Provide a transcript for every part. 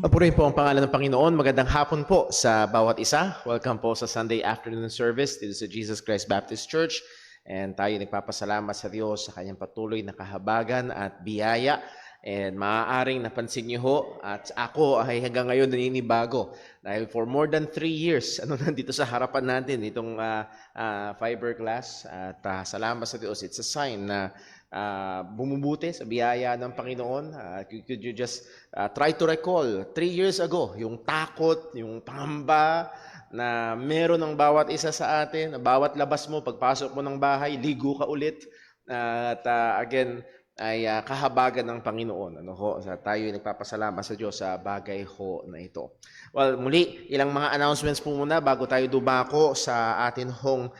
Papurihin po ang pangalan ng Panginoon. Magandang hapon po sa bawat isa. Welcome po sa Sunday afternoon service dito sa Jesus Christ Baptist Church. And tayo nagpapasalamat sa Diyos sa kanyang patuloy na kahabagan at biyaya. And maaaring napansin niyo ho, at ako ay hanggang ngayon naninibago. Dahil for more than 3 years, nandito sa harapan natin, itong fiberglass. At salamat sa Diyos. It's a sign na bumubuti sa biyaya ng Panginoon. Could you just try to recall 3 years ago, yung takot, yung pangamba na meron ng bawat isa sa atin, na bawat labas mo, pagpasok mo ng bahay, ligo ka ulit. Again, ay kahabagan ng Panginoon. Tayo ay nagpapasalamat sa Diyos sa bagay ho na ito. Well, muli, ilang mga announcements po muna bago tayo dumako sa atin hong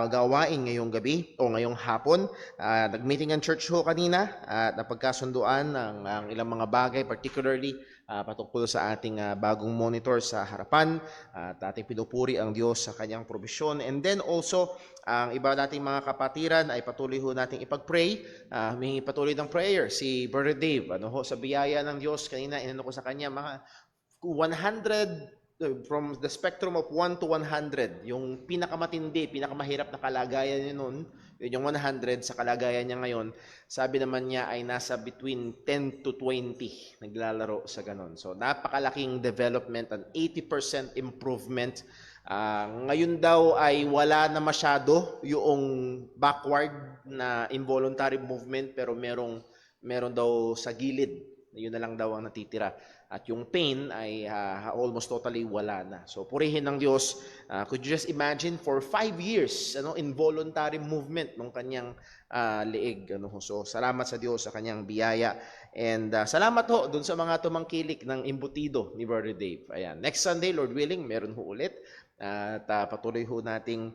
gawain ngayong gabi o ngayong hapon. Nag-meeting ang church ho kanina at napagkasunduan ang ilang mga bagay, particularly patungkol sa ating bagong monitor sa harapan at ating pinupuri ang Diyos sa kanyang probisyon. And then also, ang iba nating mga kapatiran ay patuloy ho nating ipag-pray. Humingi patuloy ng prayer si Brother Dave. Sa biyaya ng Diyos, kanina inano ko sa kanya, mga 100, from the spectrum of 1 to 100, yung pinakamatindi, pinakamahirap na kalagayan niya noon, yun yung 100 sa kalagayan niya ngayon, sabi naman niya ay nasa between 10 to 20 naglalaro sa ganon. So napakalaking development, an 80% improvement. Ngayon daw ay wala na masyado yung backward na involuntary movement, pero meron daw sa gilid. Yun na lang daw ang natitira. At yung pain ay almost totally wala na. So purihin ng Diyos. Could you just imagine for 5 years, involuntary movement ng kanyang leeg. So salamat sa Diyos sa kanyang biyaya. And salamat ho dun sa mga tumangkilik ng imbutido ni Brother Dave. Ayan. Next Sunday, Lord willing, meron ho ulit. At patuloy ho nating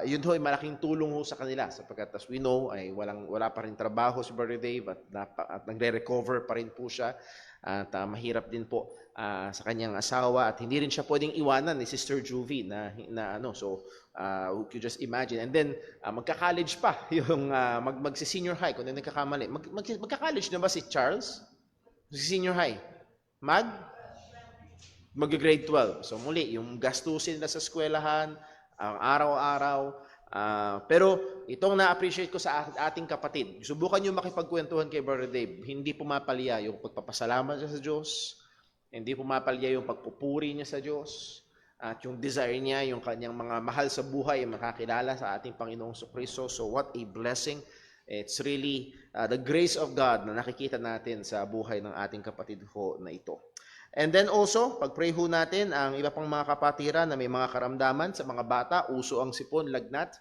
yun ho ay malaking tulong ho sa kanila sapagkat as we know ay wala pa rin trabaho si Brother Dave at nagre-recover pa rin po siya at mahirap din po sa kanyang asawa at hindi rin siya pwedeng iwanan ni Sister Juvie so you just imagine. And then magka-college pa yung magsi-senior high kung hindi nagkakamali. Magka-college na ba si Charles? Senior high? Mag-grade 12. So muli, yung gastusin na sa eskwelahan, ang araw-araw. Pero itong na-appreciate ko sa ating kapatid, subukan nyo makipagkwentuhan kay Brother Dave, hindi pumapalya yung pagpapasalamat niya sa Diyos, hindi pumapalya yung pagpupuri niya sa Diyos, at yung desire niya, yung kanyang mga mahal sa buhay, makakilala sa ating Panginoong Kristo. So what a blessing. It's really the grace of God na nakikita natin sa buhay ng ating kapatid ho na ito. And then also, pag-pray ho natin ang iba pang mga kapatiran na may mga karamdaman sa mga bata, uso ang sipon, lagnat.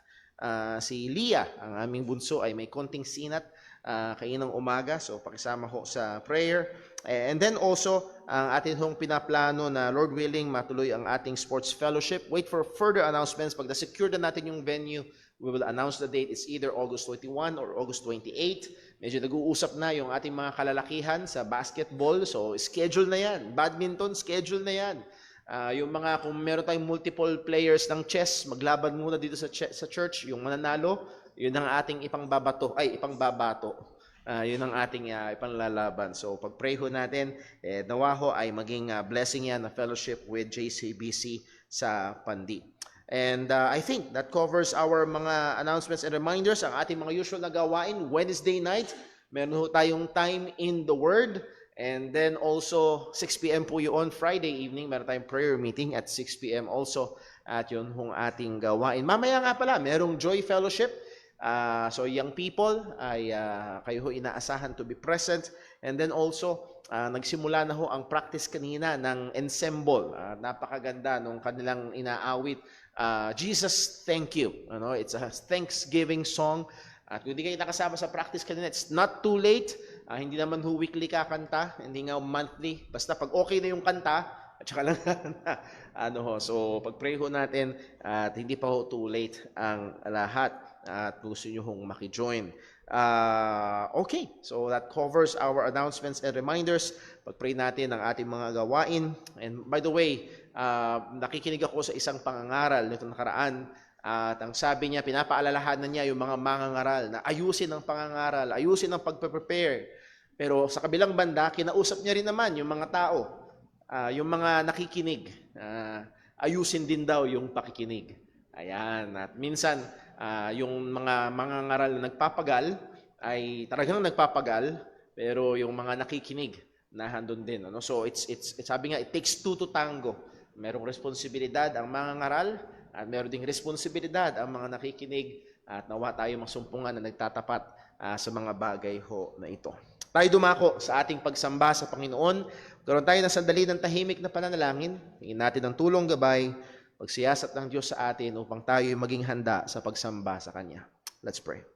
Si Leah, ang aming bunso, ay may konting sinat kainang umaga. So, pakisama ho sa prayer. And then also, ang atin hong pinaplano na Lord willing, matuloy ang ating sports fellowship. Wait for further announcements. Pag na-secure na natin yung venue, we will announce the date. It's either August 21 or August 28. Medyo nag-uusap na yung ating mga kalalakihan sa basketball. So, schedule na yan. Badminton, schedule na yan. Yung mga, kung meron tayong multiple players ng chess, maglaban muna dito sa church. Yung mananalo, yun ang ating ipangbabato. Yun ang ating ipanlalaban. So, pag-pray ho natin, nawa ho ay maging blessing yan na fellowship with JCBC sa Pandi. And I think that covers our mga announcements and reminders. Ang ating mga usual na gawain, Wednesday night, meron ho tayong time in the Word. And then also, 6 p.m. po yun. Friday evening, meron tayong prayer meeting at 6 p.m. also. At yun hong ating gawain. Mamaya nga pala, merong Joy Fellowship. So young people, ay kayo ho inaasahan to be present. And then also, nagsimula na ho ang practice kanina ng ensemble. Napakaganda nung kanilang inaawit. Jesus, thank you. It's a Thanksgiving song. At kung hindi kayo nakasama sa practice kanina, it's not too late. Hindi naman ho weekly kakanta, hindi nga monthly. Basta pag okay na yung kanta, at saka lang so pag-pray ho natin at hindi pa ho too late ang lahat at gusto nyo hong maki-join. Okay, so that covers our announcements and reminders. Pag-pray natin ang ating mga gawain. And by the way, nakikinig ako sa isang pangangaral nito nakaraan. At ang sabi niya, pinapaalalahanan niya yung mga mangangaral na ayusin ang pangangaral, ayusin ang pagpe-prepare. Pero sa kabilang banda, kinausap niya rin naman yung mga tao, yung mga nakikinig. Ayusin din daw yung pakikinig. Ayan. At minsan, yung mga mangangaral na nagpapagal ay talagang nagpapagal, pero yung mga nakikinig na handun din. Ano? So it's sabi nga, it takes two to tango. Merong responsibilidad ang mangangaral at meron ding responsibilidad ang mga nakikinig at nawa tayo masumpungan na nagtatapat sa mga bagay ho na ito. Tayo dumako sa ating pagsamba sa Panginoon. Karoon tayo ng sandali ng tahimik na pananalangin. Hingin natin ng tulong gabay, pagsiyasat ng Diyos sa atin upang tayo maging handa sa pagsamba sa Kanya. Let's pray.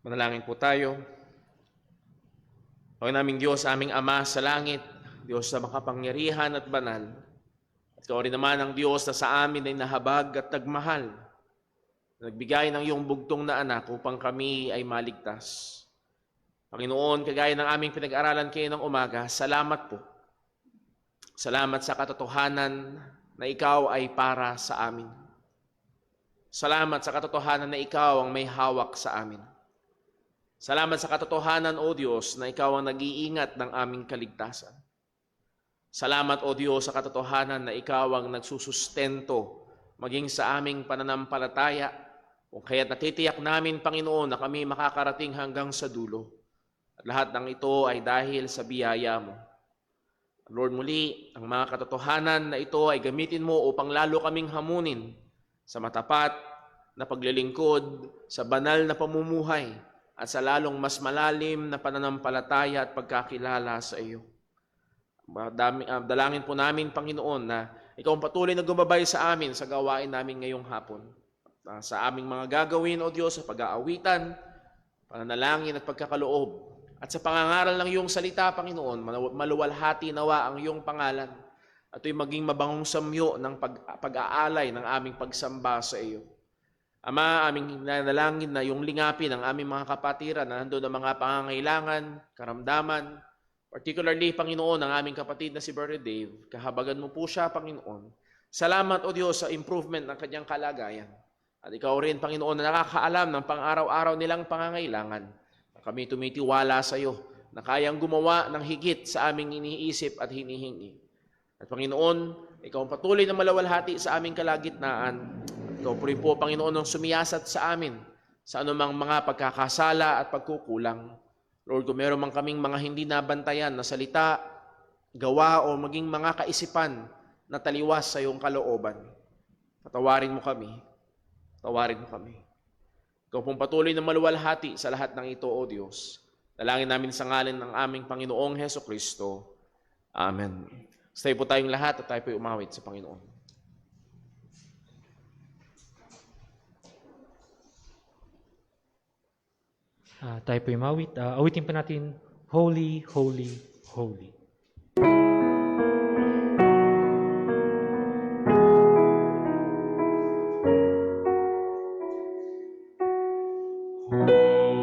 Manalangin po tayo. Panginoon naming Diyos, aming Ama sa langit, Diyos na makapangyarihan at banal. At Ikaw rin naman ang Diyos na sa amin ay nahabag at nagmahal. Nagbigay ng iyong bugtong na anak upang kami ay maligtas. Panginoon, kagaya ng aming pinag-aralan kayo ng umaga, salamat po. Salamat sa katotohanan na ikaw ay para sa amin. Salamat sa katotohanan na ikaw ang may hawak sa amin. Salamat sa katotohanan, O Diyos, na ikaw ang nag-iingat ng aming kaligtasan. Salamat, O Diyos, sa katotohanan na ikaw ang nagsusustento maging sa aming pananampalataya, kung kaya't natitiyak namin, Panginoon, na kami makakarating hanggang sa dulo. At lahat ng ito ay dahil sa biyaya mo. Lord, muli, ang mga katotohanan na ito ay gamitin mo upang lalo kaming hamunin sa matapat na paglilingkod, sa banal na pamumuhay, at sa lalong mas malalim na pananampalataya at pagkakilala sa iyo. Dalangin po namin, Panginoon, na ikaw ang patuloy na gumabay sa amin sa gawain namin ngayong hapon. Sa aming mga gagawin, O Diyos, sa pag-aawitan, pananalangin at pagkakaloob. At sa pangangaral ng iyong salita, Panginoon, maluwalhati nawa ang iyong pangalan. At ito'y maging mabangong samyo ng pag-aalay ng aming pagsamba sa iyo. Ama, aming nanalangin na yung lingapin ng aming mga kapatiran na nandun ang mga pangangailangan, karamdaman, particularly, Panginoon, ang aming kapatid na si Brother Dave. Kahabagan mo po siya, Panginoon. Salamat, O Diyos, sa improvement ng kanyang kalagayan. At ikaw rin, Panginoon, na nakakaalam ng pang-araw-araw nilang pangangailangan. Kami tumitiwala sa iyo na kayang gumawa ng higit sa aming iniisip at hinihingi. At Panginoon, ikaw ang patuloy na malawalhati sa aming kalagitnaan. Ikaw po rin po, Panginoon, ang sumiyasat sa amin sa anumang mga pagkakasala at pagkukulang. Lord, kung meron man kaming mga hindi nabantayan na salita, gawa o maging mga kaisipan na taliwas sa iyong kalooban, patawarin mo kami. Tawarin mo kami. Ikaw pong patuloy na maluwalhati sa lahat ng ito, O Diyos. Dalangin namin sa ngalan ng aming Panginoong Hesukristo. Amen. Stay po tayong lahat at tayo po'y umawit sa Panginoon. Tayo po'y umawit. Awitin pa natin, Holy, Holy, Holy. Holy,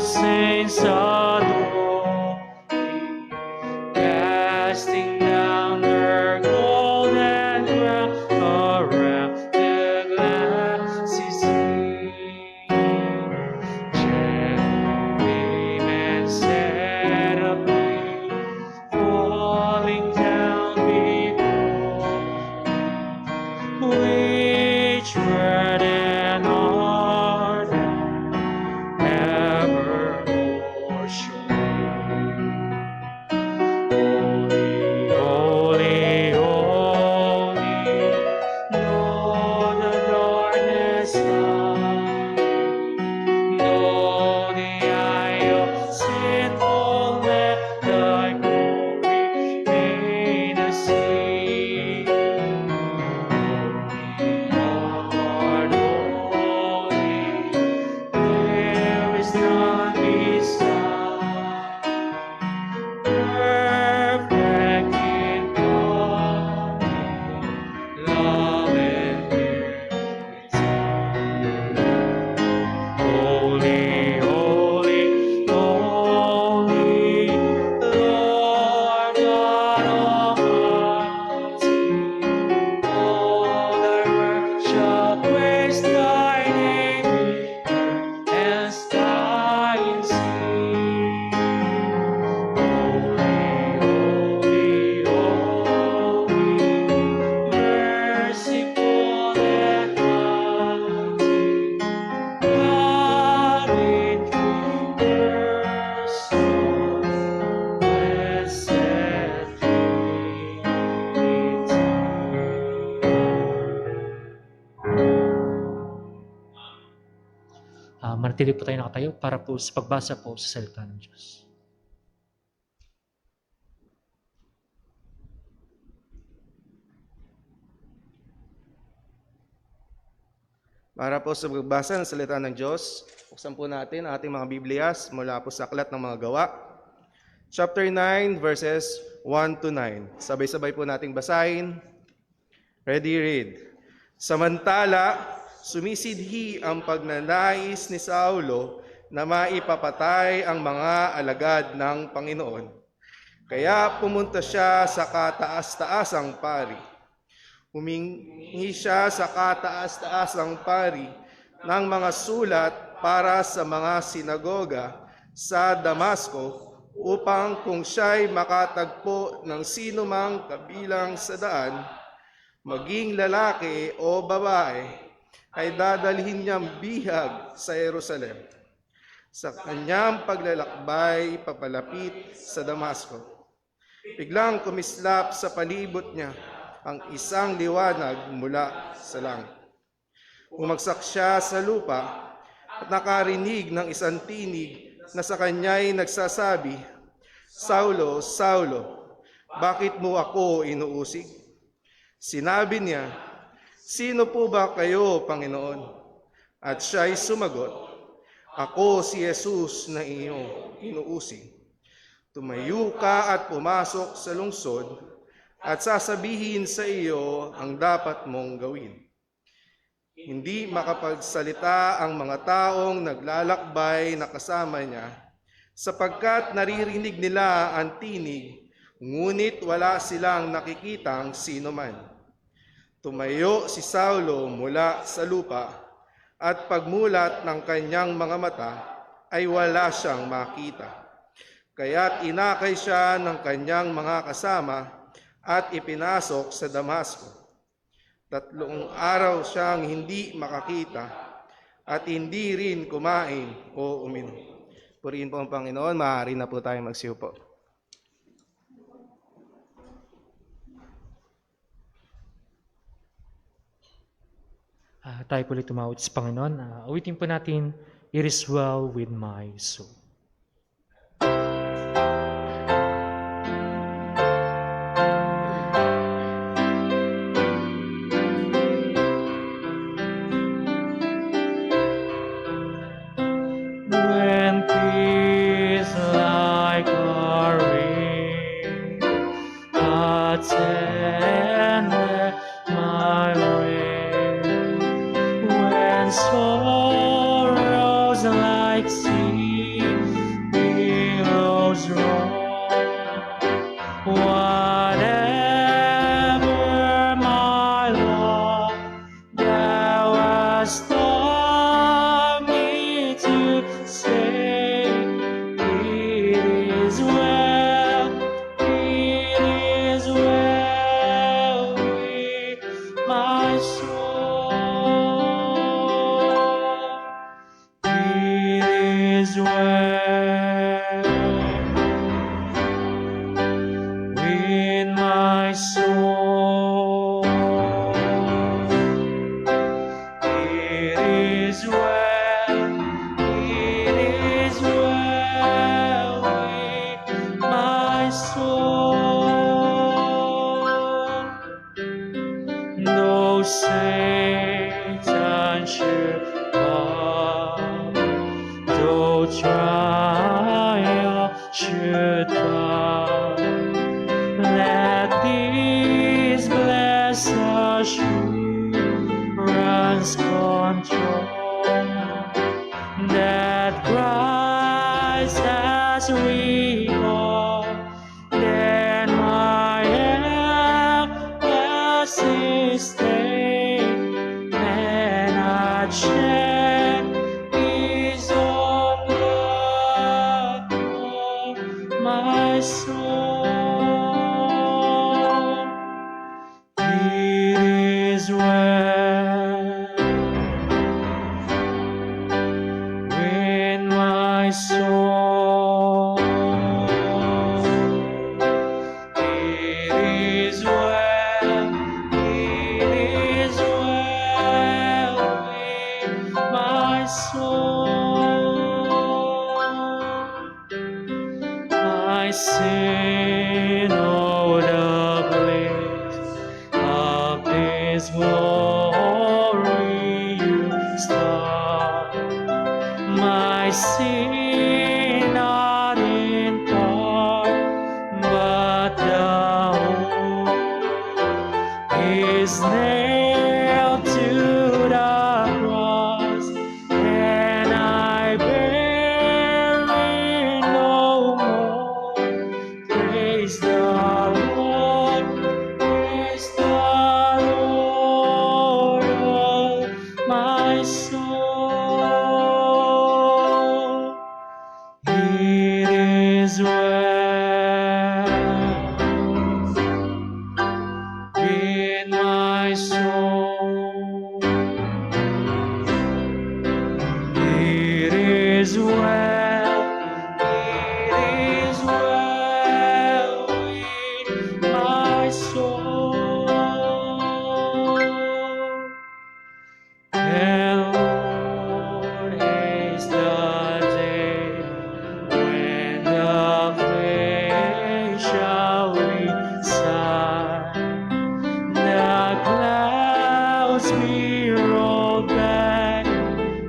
saints adore thee, casting down their golden crown around the glassy sea. Cherubim and seraphim falling down before thee, which word and art evermore sure. Holy, holy, holy, Lord, the darkness light, though the eye of sinful man thy glory may not see. Lord, holy, there is none beside, perfect in God, love and purity. Holy, holy, holy, Lord God Almighty, all thy works shall praise thy name, and sky and sea. Holy, holy, holy, merciful and mighty, God in three persons, blessed Trinity. Manatili po tayo nakatayo para po sa pagbasa po sa salita ng Diyos. Para po sa pagbasa ng salita ng Diyos, buksan po natin ang ating mga Biblias mula po sa Aklat ng Mga Gawa, chapter 9, verses 1 to 9. Sabay-sabay po nating basahin. Ready, read. Samantala, sumisidhi ang pagnanais ni Saulo na maipapatay ang mga alagad ng Panginoon. Kaya pumunta siya sa kataas-taasang pari. Humingi siya sa kataas-taasang pari ng mga sulat para sa mga sinagoga sa Damasco upang kung siya'y makatagpo ng sino mang kabilang sa daan, maging lalaki o babae, ay dadalhin niyang bihag sa Jerusalem. Sa kanyang paglalakbay papalapit sa Damasco, biglang kumislap sa palibot niya ang isang liwanag mula sa langit. Bumagsak siya sa lupa at nakarinig ng isang tinig na sa kanya'y nagsasabi, Saulo, Saulo, bakit mo ako inuusig? Sinabi niya, sino po ba kayo, Panginoon? At siya'y sumagot, ako si Jesus na iyong inuusig. Tumayo ka at pumasok sa lungsod at sasabihin sa iyo ang dapat mong gawin. Hindi makapagsalita ang mga taong naglalakbay na kasama niya sapagkat naririnig nila ang tinig, ngunit wala silang nakikitang sino man. Tumayo si Saulo mula sa lupa at pagmulat ng kanyang mga mata ay wala siyang makita. Kaya't inakay siya ng kanyang mga kasama at ipinasok sa Damasco. 3 araw siyang hindi makakita at hindi rin kumain o uminom. Purihin po ang Panginoon, maaari na po tayong magsiupo. Tayo po ulit tumawid sa Panginoon. Awitin po natin, It is well with my soul. When peace like a rain attended my way, when sorrows like sea is well with my soul. It is well, it is well with my soul. No Satan should come, though trial should come. Let this blessed assurance control that Christ has recalled, then my helpless state, and I shed His own blood for my soul. It is well with my soul. It is well, it is well with my soul. I sin, oh, the bliss of this glorious thought. My sin not in part, but the whole is nailed to the cross, and I bear it no more. Praise the Lord, praise the Lord, oh my soul. It is well with my soul. It is well, it is well with my soul. And Lord, haste the day when the face shall reside, the clouds be rolled back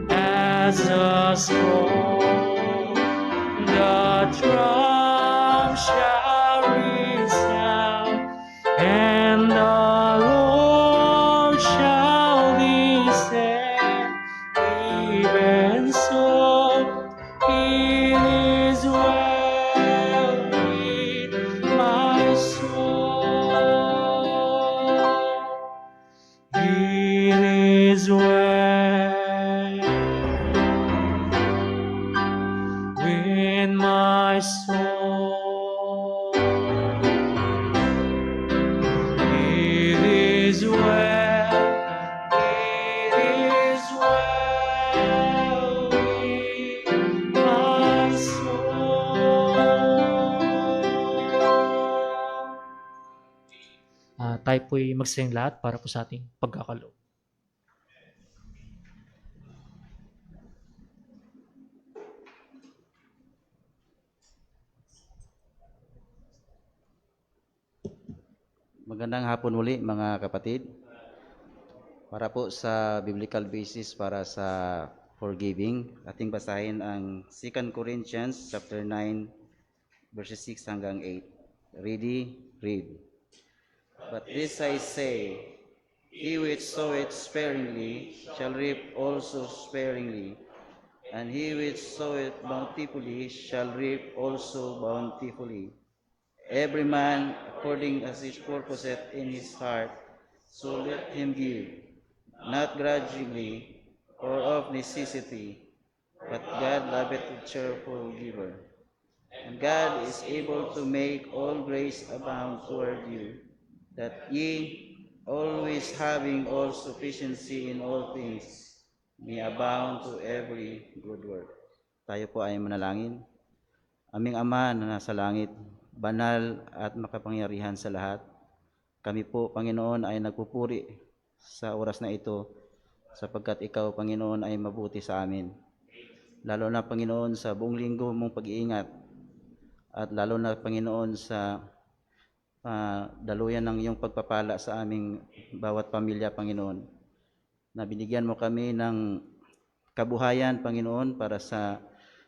as a scroll, the trump shall resound, and the Lord shall descend. Even so, it is well with my soul. It is well with my soul. It is well, it is well with my soul. Tayo po'y magsayang lahat para po sa ating pagkakaloob. Magandang hapon muli mga kapatid. Para po sa biblical basis para sa forgiving, ating basahin ang 2 Corinthians chapter 9 verses 6 hanggang 8. Ready? Read. But this I say, he which soweth sparingly shall reap also sparingly, and he which soweth bountifully shall reap also bountifully. Every man according as he purposeth in his heart, so let him give, not grudgingly or of necessity, but God loveth a cheerful giver. And God is able to make all grace abound toward you, that ye, always having all sufficiency in all things, may abound to every good work. Tayo po ay manalangin. Aming Ama na nasa langit, banal at makapangyarihan sa lahat, kami po, Panginoon, ay nagpupuri sa oras na ito sapagkat Ikaw, Panginoon, ay mabuti sa amin. Lalo na, Panginoon, sa buong linggo mong pag-iingat at lalo na, Panginoon, sa daluyan ng iyong pagpapala sa aming bawat pamilya, Panginoon, na binigyan mo kami ng kabuhayan, Panginoon, para sa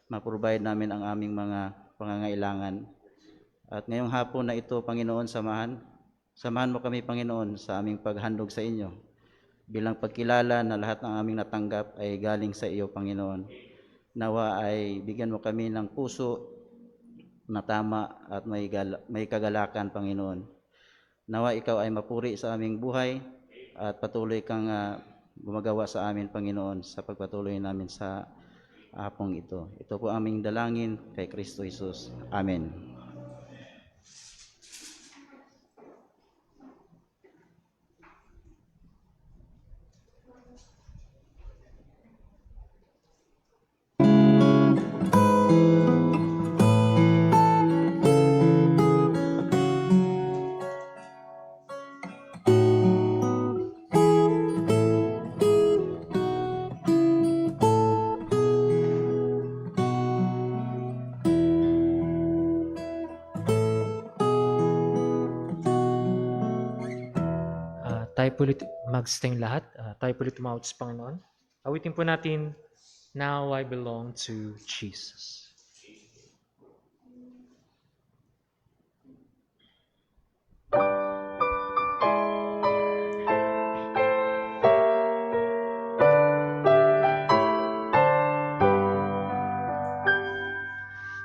ma-provide namin ang aming mga pangangailangan. At ngayong hapon na ito, Panginoon, samahan mo kami, Panginoon, sa aming paghandog sa inyo bilang pagkilala na lahat ng aming natanggap ay galing sa iyo, Panginoon. Nawa ay bigyan mo kami ng puso na tama at may kagalakan, Panginoon. Nawa ikaw ay mapuri sa aming buhay at patuloy kang gumagawa sa amin, Panginoon, sa pagpatuloy namin sa hapong ito. Ito po aming dalangin kay Kristo Jesus. Amen. Tayo po ulit mag-sing lahat. Tayo po ulit tumawag sa Panginoon. Awitin po natin, Now I Belong to Jesus.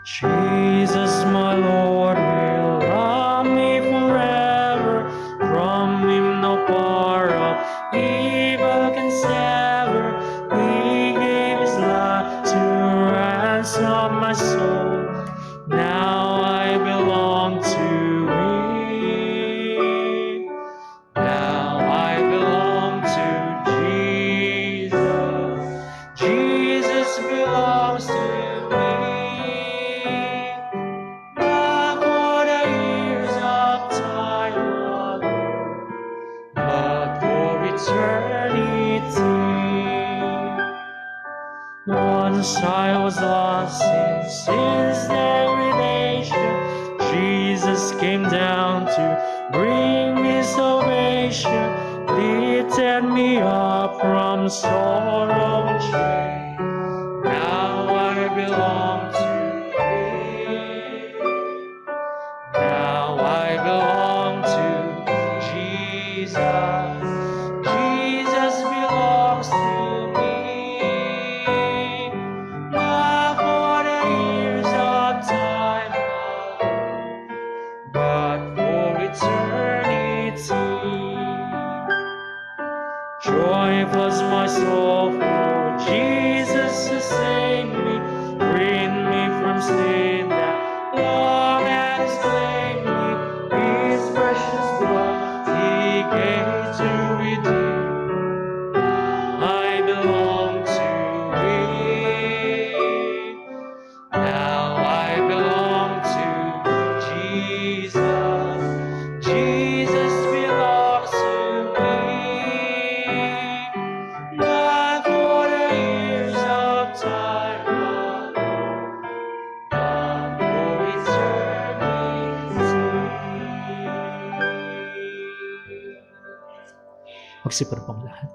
Jesus, my Lord, will love me forever. From him no power of evil can sever. He gave his life to ransom my soul. Now I belong to him. Now I belong to Jesus. Jesus belongs to me. Not for the years of time alone, but for eternity. Once I was lost in sin's degradation, Jesus came down to bring me salvation, lifted me up from sorrow and shame. Now I belong to him. Now I belong to Jesus. Jesus belongs to me. Not for the years of time alone, but for eternity. Joy floods my soul, for Jesus sustained me, freed me from sin that long has claimed me. His precious blood he gave to redeem. I belong to him. Now I belong to Jesus. Jesus belongs to me. Not for the years of time alone, but for eternity. Magsipuro pong lahat.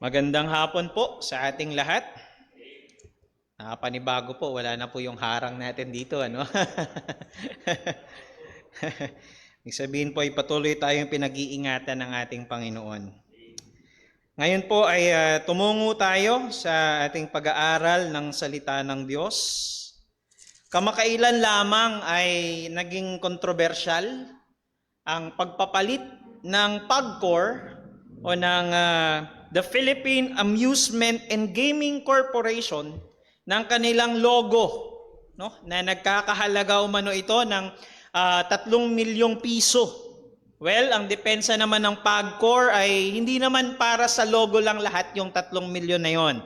Magandang hapon po sa ating lahat. Panibago po, wala na po yung harang natin dito, ano? Ibig sabihin po ay patuloy tayong pinag-iingatan ng ating Panginoon. Ngayon po ay tumungo tayo sa ating pag-aaral ng salita ng Diyos. Kamakailan lamang ay naging kontrobersyal ang pagpapalit ng PAGCOR o ng the Philippine Amusement and Gaming Corporation ng kanilang logo, no? Na nagkakahalaga umano ito ng 3 milyong piso. Well, ang depensa naman ng PAGCOR ay hindi naman para sa logo lang lahat yung 3 milyon na yon.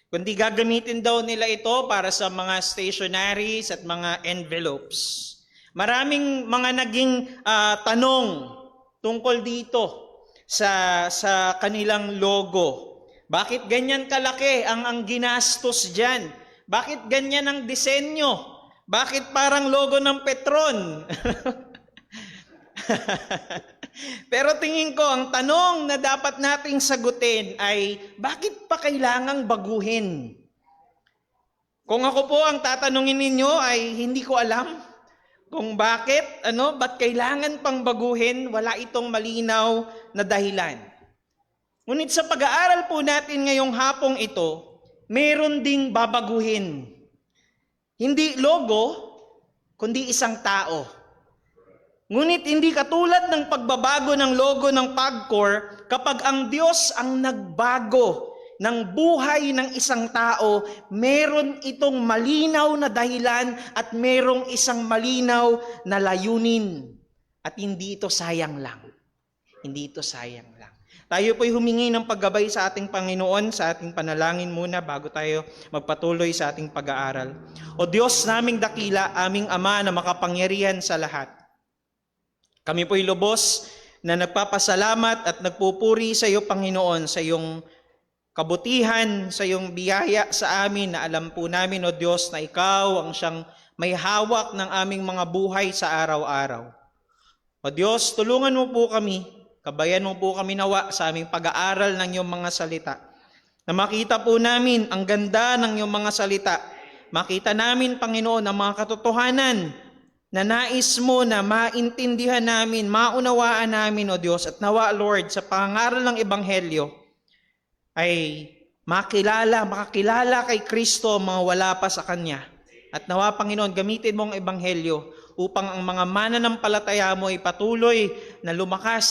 Kundi gagamitin daw nila ito para sa mga stationaries at mga envelopes. Maraming mga naging tanong tungkol dito sa kanilang logo. Bakit ganyan kalaki ang ginastos dyan? Bakit ganyan ang disenyo? Bakit parang logo ng Petron? Pero tingin ko, ang tanong na dapat nating sagutin ay, bakit pa kailangang baguhin? Kung ako po ang tatanungin ninyo ay hindi ko alam kung bakit, ba't kailangan pang baguhin, wala itong malinaw na dahilan. Ngunit sa pag-aaral po natin ngayong hapong ito, meron ding babaguhin. Hindi logo, kundi isang tao. Ngunit hindi katulad ng pagbabago ng logo ng PAGCOR kapag ang Diyos ang nagbago ng buhay ng isang tao, meron itong malinaw na dahilan at merong isang malinaw na layunin. At hindi ito sayang lang. Hindi ito sayang lang. Tayo po'y humingi ng paggabay sa ating Panginoon, sa ating panalangin muna bago tayo magpatuloy sa ating pag-aaral. O Diyos naming dakila, aming Ama na makapangyarihan sa lahat. Kami po'y lubos na nagpapasalamat at nagpupuri sa iyo, Panginoon, sa iyong kabutihan, sa iyong biyaya sa amin na alam po namin, O Diyos, na ikaw ang siyang may hawak ng aming mga buhay sa araw-araw. O Diyos, tulungan mo po kami, kabayan mo po kami nawa sa aming pag-aaral ng iyong mga salita. Na makita po namin ang ganda ng iyong mga salita. Makita namin, Panginoon, ang mga katotohanan na nais mo na maintindihan namin, maunawaan namin, O Diyos. At nawa, Lord, sa pangaral ng Ebanghelyo, ay makakilala kay Kristo ang mga wala pa sa Kanya. At nawa, Panginoon, gamitin mo ang Ebanghelyo upang ang mga mananampalataya mo ay patuloy na lumakas.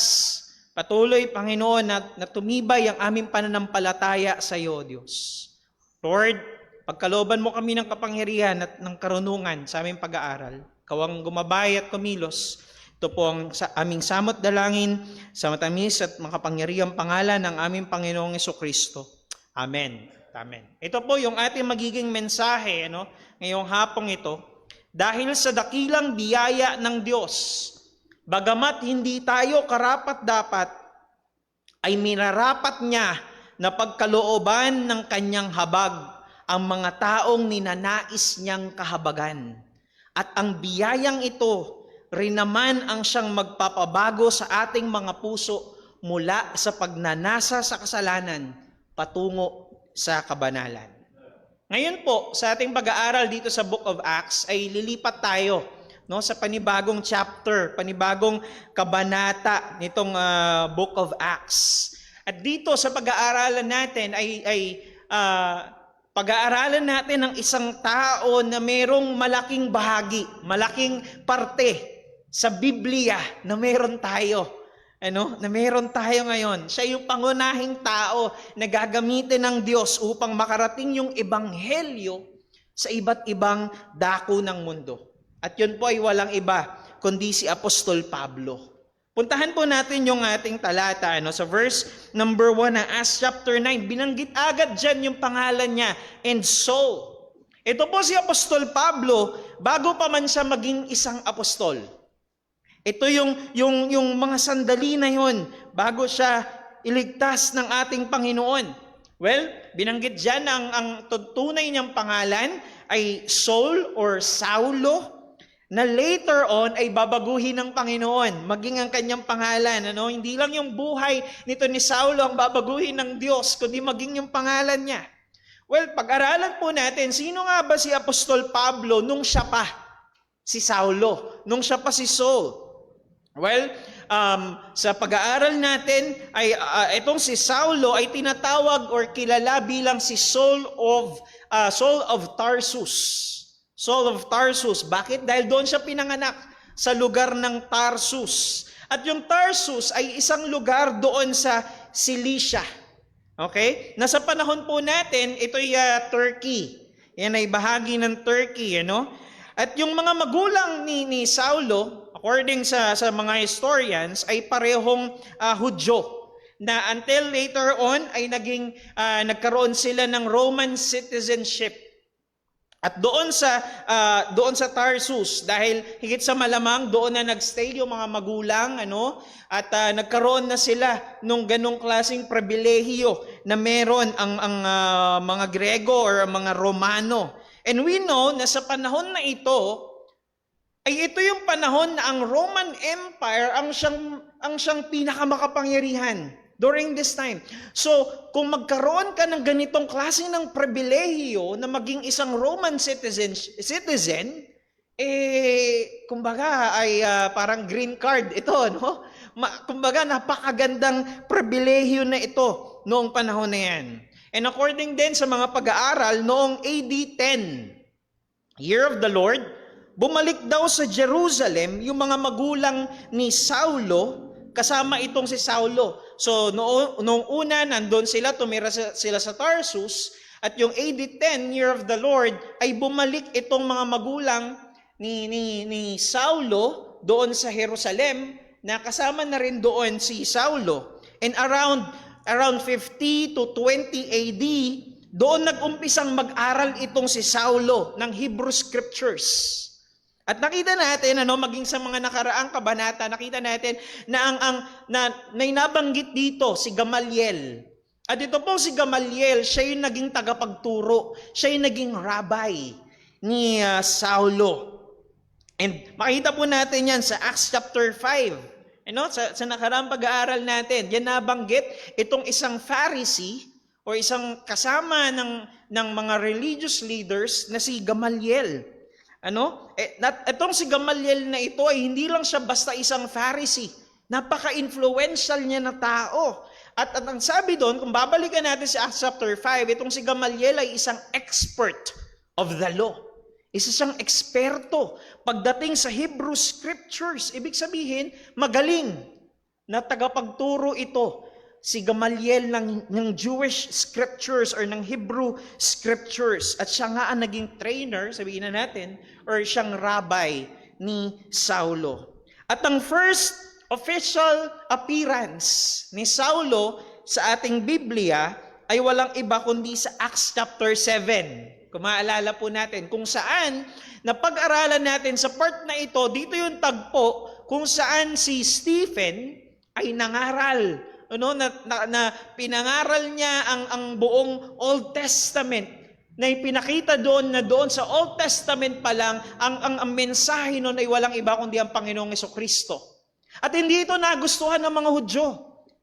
Patuloy, Panginoon, na tumibay ang aming pananampalataya sa iyo, Diyos. Lord, pagkalooban mo kami ng kapangyarihan at ng karunungan sa aming pag-aaral. Kawang gumabay at kumilos. Ito po ang aming samot dalangin sa matamis at makapangyarihang pangalan ng aming Panginoong Jesucristo. Amen. Amen. Ito po yung ating magiging mensahe ngayong hapong ito. Dahil sa dakilang biyaya ng Diyos, bagamat hindi tayo karapat-dapat, ay minarapat niya na pagkalooban ng kanyang habag ang mga taong ninanais niyang kahabagan. At ang biyayang ito rin naman ang siyang magpapabago sa ating mga puso mula sa pagnanasa sa kasalanan patungo sa kabanalan. Ngayon po, sa ating pag-aaral dito sa Book of Acts, ay lilipat tayo sa panibagong chapter, panibagong kabanata nitong Book of Acts. At dito sa pag-aaralan natin ay pag-aaralan natin ng isang tao na merong malaking bahagi, malaking parte sa Biblia na meron tayo. Na meron tayo ngayon. Siya yung pangunahing tao na gagamitin ng Diyos upang makarating yung ebanghelyo sa iba't ibang dako ng mundo. At yun po ay walang iba kundi si Apostol Pablo. Puntahan po natin yung ating talata sa verse number 1 ng Acts chapter 9. Binanggit agad dyan yung pangalan niya, and Saul. Ito po si Apostol Pablo bago pa man siya maging isang apostol. Ito yung mga sandali na yun bago siya iligtas ng ating Panginoon. Well, binanggit dyan ang tunay niyang pangalan ay Saul or Saulo, na later on ay babaguhin ng Panginoon, maging ang kanyang pangalan. Hindi lang yung buhay nito ni Saulo ang babaguhin ng Diyos, kundi maging yung pangalan niya. Well, pag-aralan po natin, sino nga ba si Apostol Pablo nung siya pa si Saulo, nung siya pa si Saul? Well, sa pag-aaral natin, ay itong si Saulo ay tinatawag or kilala bilang si Saul of Tarsus. Saul of Tarsus. Bakit? Dahil doon siya pinanganak sa lugar ng Tarsus. At yung Tarsus ay isang lugar doon sa Cilicia. Okay? Nasa panahon po natin, ito'y Turkey. Yan ay bahagi ng Turkey, At yung mga magulang ni Saulo, according sa mga historians, ay parehong Hudyo, na until later on ay nagkaroon sila ng Roman citizenship. At doon sa Tarsus, dahil higit sa malamang doon na nagstay yung mga magulang, at nagkaroon na sila nung ganong klaseng pribilehiyo na meron ang mga Grego or ang mga Romano. And we know na sa panahon na ito, ay ito yung panahon na ang Roman Empire ang siyang pinakamakapangyarihan during this time. So, kung magkaroon ka ng ganitong klase ng pribilehiyo na maging isang Roman citizen, kumbaga ay parang green card ito, no? Kumbaga napakagandang pribilehiyo na ito noong panahon na yan. And according din sa mga pag-aaral, noong AD 10, Year of the Lord, bumalik daw sa Jerusalem yung mga magulang ni Saulo, kasama itong si Saulo. So, noong una, nandun sila, tumira sila sa Tarsus, at yung AD 10, Year of the Lord, ay bumalik itong mga magulang ni Saulo doon sa Jerusalem, na kasama na rin doon si Saulo. And around 50 to 20 AD, doon nag-umpisang mag-aral itong si Saulo ng Hebrew Scriptures. At nakita natin, maging sa mga nakaraang kabanata, nakita natin na na nabanggit dito si Gamaliel. At ito po si Gamaliel, siya yung naging tagapagturo, siya yung naging rabbi ni Saulo. And makita po natin yan sa Acts chapter 5. Sa nakaraang pag-aaral natin, yan nabanggit itong isang Pharisee o isang kasama ng mga religious leaders na si Gamaliel. Itong si Gamaliel na ito ay hindi lang siya basta isang Pharisee. Napaka-influential niya na tao. At ang sabi doon, kung babalikan natin sa Acts chapter 5, itong si Gamaliel ay isang expert of the law. Isa siyang eksperto pagdating sa Hebrew Scriptures. Ibig sabihin, magaling na tagapagturo ito. Si Gamaliel ng Jewish Scriptures or ng Hebrew Scriptures. At siya nga ang naging trainer, sabihin na natin, or siyang rabbi ni Saulo. At ang first official appearance ni Saulo sa ating Biblia ay walang iba kundi sa Acts chapter 7. Kung maalala po natin, kung saan napag-aralan natin sa part na ito, dito yung tagpo kung saan si Stephen ay nangaral. Na pinangaral niya ang buong Old Testament, na ipinakita doon na doon sa Old Testament pa lang, ang mensahe noon ay walang iba kundi ang Panginoong Jesucristo. At hindi ito nagustuhan ng mga Hudyo.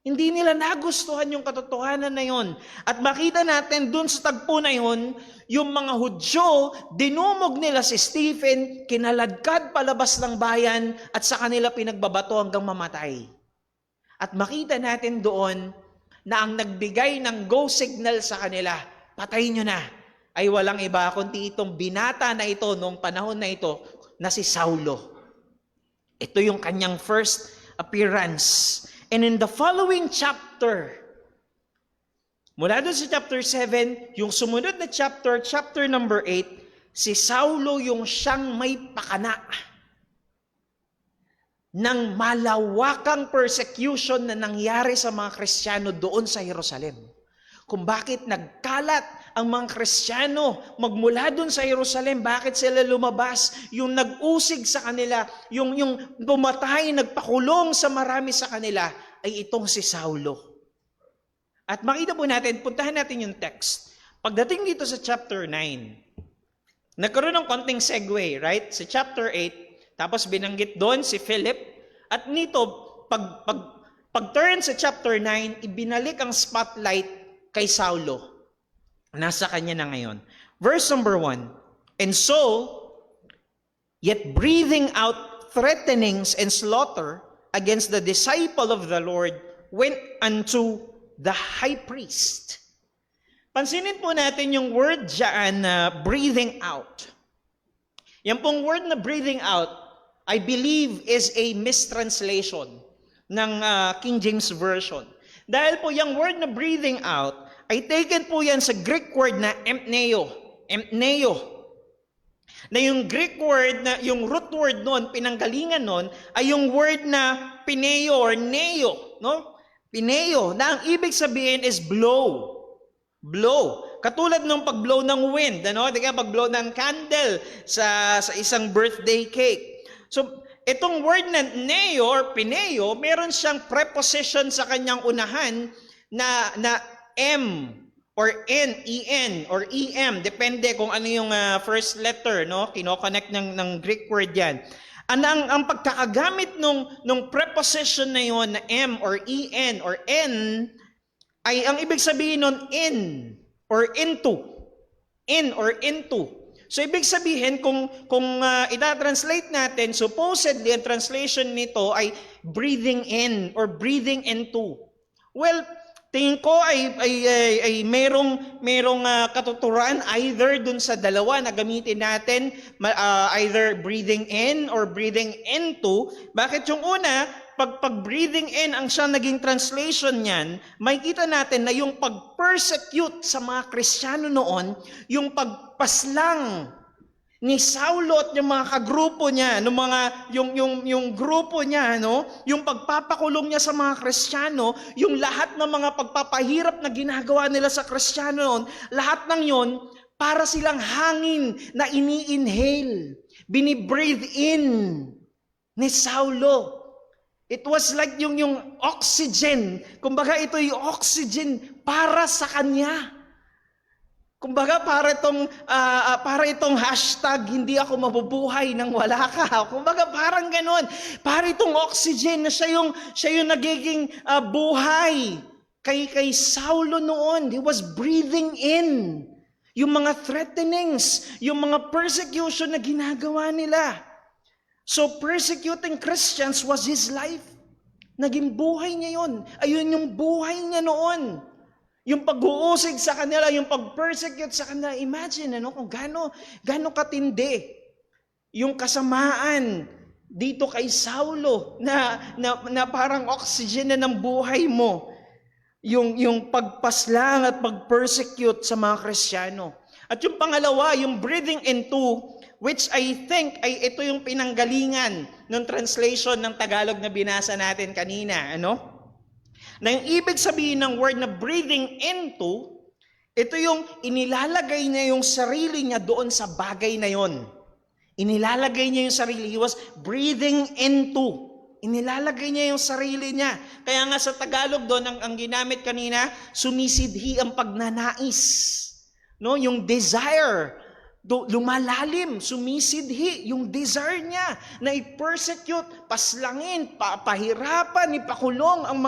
Hindi nila nagustuhan yung katotohanan na yon. At makita natin doon sa tagpo na yon, yung mga Hudyo, dinumog nila si Stephen, kinaladkad palabas ng bayan, at sa kanila pinagbabato hanggang mamatay. At makita natin doon na ang nagbigay ng go signal sa kanila, patayin nyo na, ay walang iba kundi itong binata na ito noong panahon na ito na si Saulo. Ito yung kanyang first appearance. And in the following chapter, mula doon sa chapter 7, yung sumunod na chapter number 8, si Saulo yung siyang may pakana ng malawakang persecution na nangyari sa mga Kristiyano doon sa Jerusalem. Kung bakit nagkalat ang mga Kristiyano magmula doon sa Jerusalem, bakit sila lumabas, yung nag-usig sa kanila, yung bumatay, nagpakulong sa marami sa kanila, ay itong si Saulo. At makita po natin, puntahan natin yung text. Pagdating dito sa chapter 9, nagkaroon ng konting segue, right? Sa chapter 8, tapos binanggit doon si Philip. At nito, pag-turn sa chapter 9, ibinalik ang spotlight kay Saulo. Nasa kanya na ngayon. Verse number 1, and so, yet breathing out threatenings and slaughter against the disciple of the Lord, went unto the high priest. Pansinin po natin yung word dyan na breathing out. Yan pong word na breathing out, I believe is a mistranslation ng King James Version. Dahil po yung word na breathing out, ay taken po yan sa Greek word na empneo. Empneo. Na yung Greek word, na yung root word nun, pinanggalingan nun, ay yung word na pineo or neo, no? Pineo, na ang ibig sabihin is blow. Blow. Katulad ng pag-blow ng wind, ano? Di ka pag-blow ng candle sa isang birthday cake. So, itong word na neo or pineo, meron siyang preposition sa kanyang unahan na M or N, E-N or E-M. Depende kung ano yung first letter, no? Kinoconnect ng Greek word yan. Ang pagkakagamit nung preposition na yon na M or EN or N, ay ang ibig sabihin nun in or into. In or into. So ibig sabihin kung ita-translate natin, supposedly ang translation nito ay breathing in or breathing into. Well, tingin ko ay merong katuturan either dun sa dalawa na gamitin natin, either breathing in or breathing into. Bakit yung una, pag breathing in ang siyang naging translation niyan, makikita natin na yung pag-persecute sa mga Kristiyano noon, yung pagpaslang ni Saulo at yung mga kagrupo niya, yung grupo niya, no, yung pagpapakulong niya sa mga Kristiyano, yung lahat ng mga pagpapahirap na ginagawa nila sa Kristiyano noon, lahat ng yon para silang hangin na ini-inhale, bini-breathe in ni Saulo. It was like yung oxygen. Kumbaga ito yung oxygen para sa kanya. Kumbaga para itong hashtag hindi ako mabubuhay nang wala ka. Kumbaga parang ganoon. Para itong oxygen na siya yung nagiging buhay kay Saulo noon. He was breathing in yung mga threatenings, yung mga persecution na ginagawa nila. So persecuting Christians was his life. Naging buhay niya yun. Ayun yung buhay niya noon. Yung pag-uusig sa kanila, yung pag-persecute sa kanila. Imagine kung gaano katindi yung kasamaan dito kay Saulo na parang oxygen na ng buhay mo. Yung pagpaslang at pag-persecute sa mga Kristiyano. At yung pangalawa, yung breathing into, which I think ay ito yung pinanggalingan ng translation ng Tagalog na binasa natin kanina, na yung ibig sabihin ng word na breathing into, ito yung inilalagay niya yung sarili niya doon sa bagay na yon. Inilalagay niya yung sarili. He was breathing into. Inilalagay niya yung sarili niya. Kaya nga sa Tagalog doon, ang ginamit kanina, sumisidhi ang pagnanais. No? Yung desire. Lumalalim, sumisidhi yung desire niya na i-persecute, paslangin, pahirapan, ipakulong ang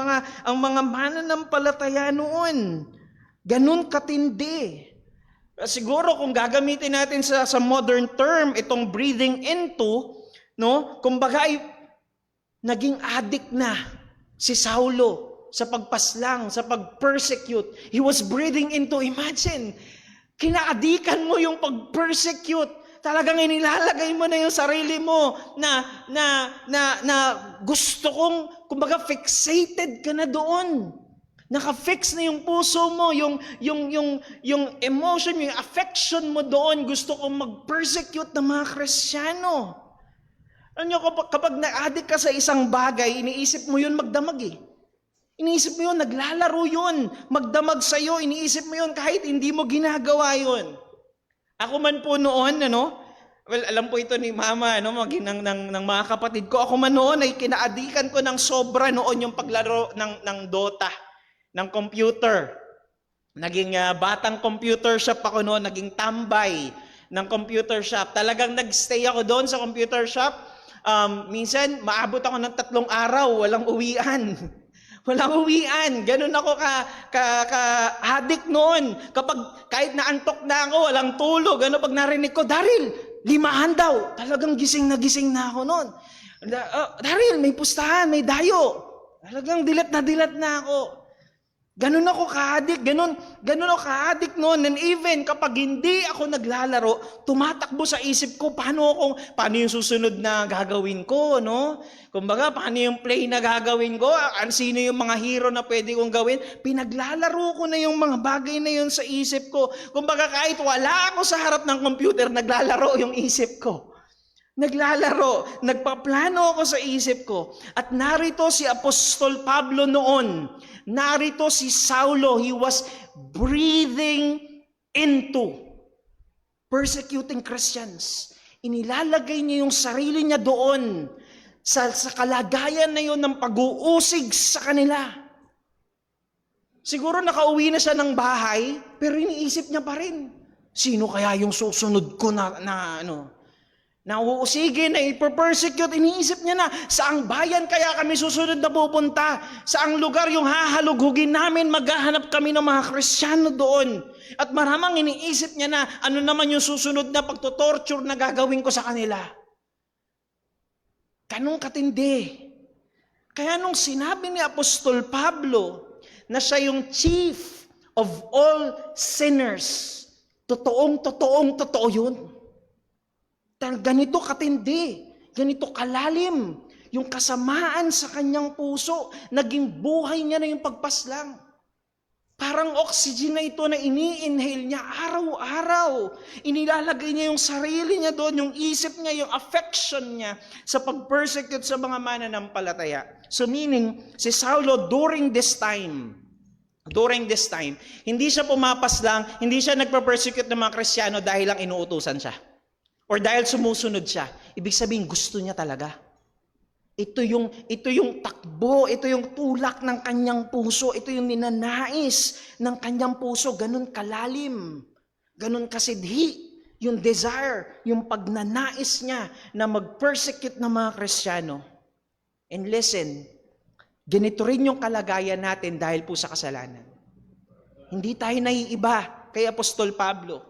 mga mananampalataya noon. Ganun katindi. Siguro kung gagamitin natin sa modern term itong breathing into, no, kumbaga ay naging addict na si Saulo sa pagpaslang, sa pag-persecute. He was breathing into, imagine, kinaadikan mo yung pag-persecute. Talagang inilalagay mo na yung sarili mo na gusto kong, kumbaga fixated ka na doon. Naka-fix na yung puso mo, yung emotion, yung affection mo doon. Gusto kong mag-persecute ng mga Kristiyano. Ano nyo, kapag na-addict ka sa isang bagay, iniisip mo yun magdamag eh. Iniisip mo yun, naglalaro yun, magdamag sa'yo, iniisip mo yun kahit hindi mo ginagawa yun. Ako man po noon, well, alam po ito ni Mama, ng mga kapatid ko, ako man noon ay kinaadikan ko ng sobra noon yung paglaro ng Dota, ng computer. Naging batang computer shop ako noon, naging tambay ng computer shop. Talagang nagstay ako doon sa computer shop. Minsan, maabot ako ng 3 araw, walang uwian. Walang uwian. Ganun ako ka-addict noon. Kapag kahit naantok na ako, walang tulog. Pag narinig ko, Daryl, 5 daw. Talagang gising na ako noon. Daryl, may pustahan, may dayo. Talagang dilat na ako. Ganun ako ka-addict, ganun ako ka-addict noon. And even kapag hindi ako naglalaro, tumatakbo sa isip ko, paano yung susunod na gagawin ko, no? Kumbaga, paano yung play na gagawin ko? Sino yung mga hero na pwede kong gawin? Pinaglalaro ko na yung mga bagay na yun sa isip ko. Kumbaga, kahit wala ako sa harap ng computer, naglalaro yung isip ko. Naglalaro, nagpaplano ako sa isip ko. At narito si Apostol Pablo noon. Narito si Saulo. He was breathing into persecuting Christians. Inilalagay niya yung sarili niya doon sa kalagayan na yun ng pag-uusig sa kanila. Siguro nakauwi na siya ng bahay, pero iniisip niya pa rin. Sino kaya yung susunod ko na uusigin, na iper-persecute, iniisip niya na, saang bayan kaya kami susunod na pupunta? Saang lugar yung hahalugugin namin, maghahanap kami ng mga Kristiyano doon. At maramang iniisip niya na, ano naman yung susunod na pagtutorture na gagawin ko sa kanila. Ganun katindi. Kaya nung sinabi ni Apostol Pablo, na siya yung chief of all sinners, totoo yun. Ganito katindi, ganito kalalim, yung kasamaan sa kanyang puso, naging buhay niya na yung pagpaslang. Parang oxygen na ito na ini-inhale niya araw-araw. Inilalagay niya yung sarili niya doon, yung isip niya, yung affection niya sa pag-persecute sa mga mananampalataya. So meaning, si Saulo during this time, hindi siya pumapaslang, hindi siya nagpa-persecute ng mga Kristiyano dahil lang inuutusan siya. Or dahil sumusunod siya. Ibig sabihin, gusto niya talaga. Ito yung takbo, ito yung tulak ng kanyang puso, ito yung ninanais ng kanyang puso. Ganun kalalim, ganun kasidhi, yung desire, yung pagnanais niya na mag-persecute ng mga Kristiyano. And listen, ganito rin yung kalagayan natin dahil po sa kasalanan. Hindi tayo naiiba kay Apostol Pablo.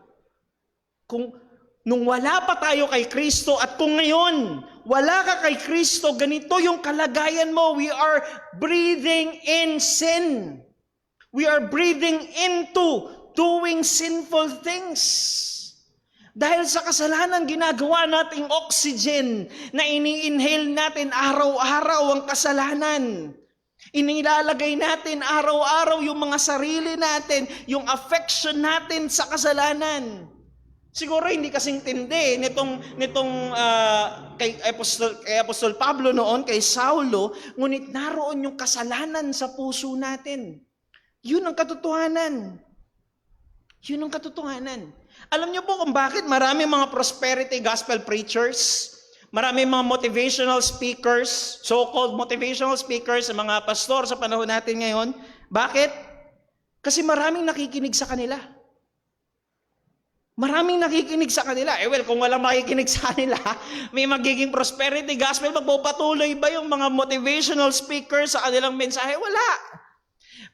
Nung wala pa tayo kay Kristo at kung ngayon wala ka kay Kristo, ganito yung kalagayan mo. We are breathing in sin. We are breathing into doing sinful things. Dahil sa kasalanan, ginagawa nating oxygen na ini-inhale natin araw-araw ang kasalanan. Inilalagay natin araw-araw yung mga sarili natin, yung affection natin sa kasalanan. Siguro hindi kasing tindi kay Apostol Pablo noon, kay Saulo, ngunit naroon yung kasalanan sa puso natin. Yun ang katotohanan. Alam niyo po kung bakit marami mga prosperity gospel preachers, marami mga motivational speakers, so-called motivational speakers, mga pastor sa panahon natin ngayon. Bakit? Kasi maraming nakikinig sa kanila. Maraming nakikinig sa kanila. Kung walang makikinig sa kanila, may magiging prosperity gospel, magpapatuloy ba yung mga motivational speakers sa kanilang mensahe? Wala.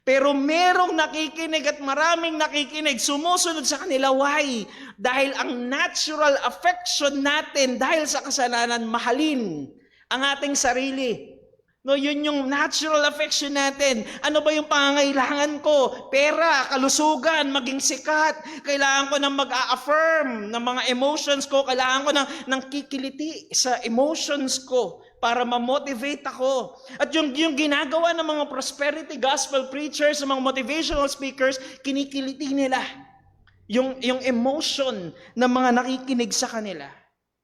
Pero merong nakikinig at maraming nakikinig, sumusunod sa kanila. Why? Dahil ang natural affection natin, dahil sa kasalanan, mahalin ang ating sarili. No, yun yung natural affection natin. Ano ba yung pangangailangan ko? Pera, kalusugan, maging sikat. Kailangan ko ng mag-a-affirm ng mga emotions ko. Kailangan ko ng kikiliti sa emotions ko para ma-motivate ako. At yung ginagawa ng mga prosperity gospel preachers, mga motivational speakers, kinikiliti nila yung emotion ng mga nakikinig sa kanila.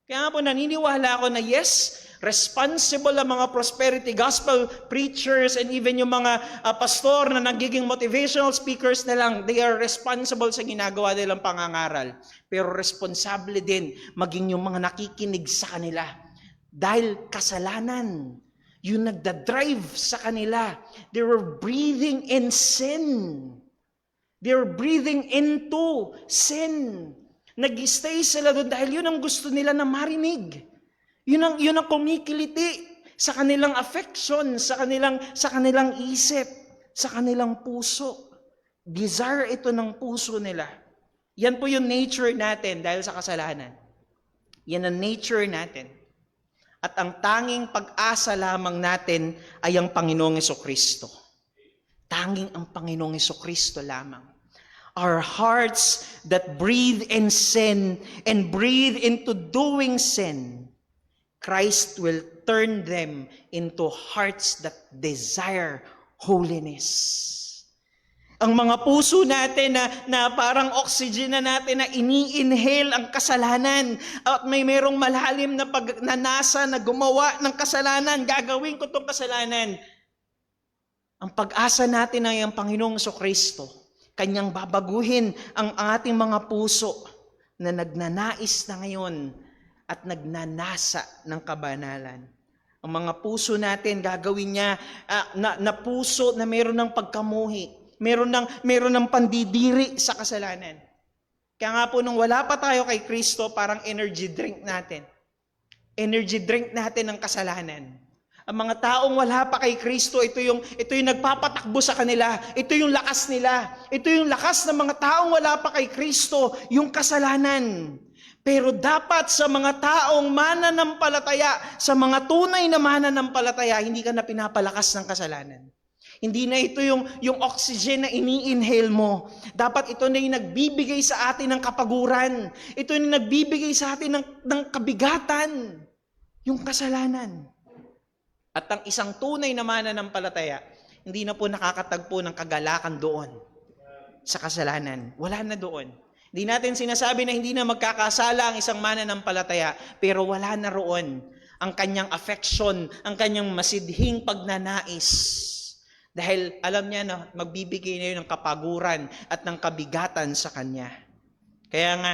Kaya nga po naniniwala ako na yes, responsible ang mga prosperity gospel preachers and even yung mga pastor na nagiging motivational speakers na lang, they are responsible sa ginagawa nilang pangangaral. Pero responsable din maging yung mga nakikinig sa kanila. Dahil kasalanan, yung nagdadrive sa kanila. They were breathing in sin. They were breathing into sin. Nag-stay sila doon dahil yun ang gusto nila na marinig. Yun ang kumikiliti sa kanilang affection, sa kanilang isip, sa kanilang puso. Desire ito ng puso nila. Yan po yung nature natin dahil sa kasalanan. Yan ang nature natin. At ang tanging pag-asa lamang natin ay ang Panginoong Jesucristo. Tanging ang Panginoong Hesukristo lamang. Our hearts that breathe in sin and breathe into doing sin, Christ will turn them into hearts that desire holiness. Ang mga puso natin na parang oxygen na natin na ini-inhale ang kasalanan at merong malalim na pagnanasa na gumawa ng kasalanan, gagawin ko itong kasalanan. Ang pag-asa natin ay ang Panginoong Jesucristo. Kanyang babaguhin ang ating mga puso na nagnanais na ngayon at nagnanasa ng kabanalan. Ang mga puso natin, gagawin niya na puso na meron ng pagkamuhi. Meron ng pandidiri sa kasalanan. Kaya nga po nung wala pa tayo kay Kristo, parang energy drink natin. Energy drink natin ng kasalanan. Ang mga taong wala pa kay Kristo, ito yung nagpapatakbo sa kanila. Ito yung lakas nila. Ito yung lakas ng mga taong wala pa kay Kristo, yung kasalanan. Pero dapat sa mga taong mananampalataya, sa mga tunay na mananampalataya, hindi ka na pinapalakas ng kasalanan. Hindi na ito yung oxygen na ini-inhale mo. Dapat ito na yung nagbibigay sa atin ng kapaguran. Ito yung nagbibigay sa atin ng kabigatan. Yung kasalanan. At ang isang tunay na mananampalataya, hindi na po nakakatagpo ng kagalakan doon sa kasalanan. Wala na doon. Hindi natin sinasabi na hindi na magkakasala ang isang mananampalataya, pero wala na roon ang kanyang affection, ang kanyang masidhing pagnanais. Dahil alam niya na magbibigay na yun ng kapaguran at ng kabigatan sa kanya. Kaya nga,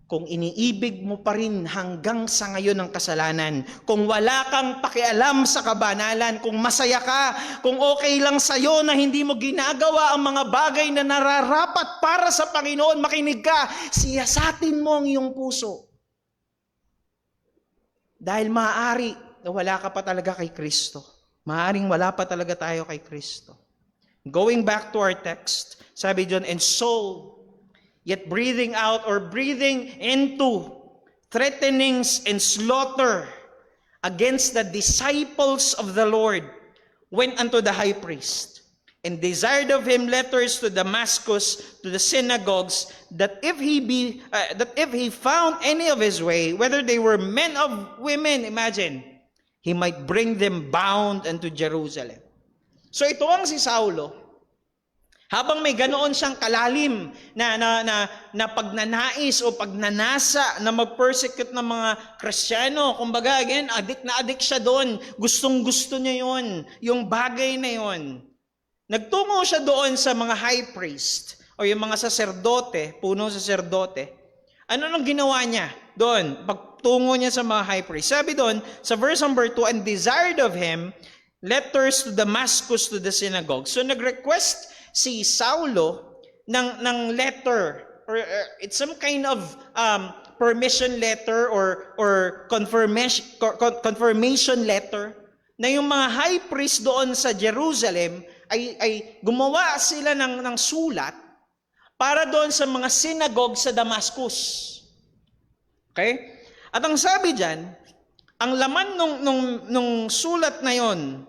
kung iniibig mo pa rin hanggang sa ngayon ang kasalanan, kung wala kang pakialam sa kabanalan, kung masaya ka, kung okay lang sa'yo na hindi mo ginagawa ang mga bagay na nararapat para sa Panginoon, makinig ka, siyasatin mo ang iyong puso. Dahil maaari na wala ka pa talaga kay Kristo. Maaring wala pa talaga tayo kay Kristo. Going back to our text, sabi dyan, and so, yet breathing out or breathing into threatenings and slaughter against the disciples of the Lord, went unto the high priest, and desired of him letters to Damascus, to the synagogues, that if he found any of his way, whether they were men of women, imagine, he might bring them bound unto Jerusalem. So ito ang si Saulo. Habang may ganoon siyang kalalim na pagnanais o pagnanasa na mag-persecute ng mga Kristiyano, kumbaga again, adik siya doon. Gustong-gusto niya yon, yung bagay na yon. Nagtungo siya doon sa mga high priest o yung mga saserdote, punong saserdote. Ano nang ginawa niya doon? Pagtungo niya sa mga high priest. Sabi doon, sa verse number 2, and desired of him letters to Damascus to the synagogue. So nag-request si Saulo ng letter, or it's some kind of permission letter or confirmation letter na yung mga high priest doon sa Jerusalem ay gumawa sila ng sulat para doon sa mga synagogue sa Damascus. Okay? At ang sabi diyan, ang laman nung sulat na yon,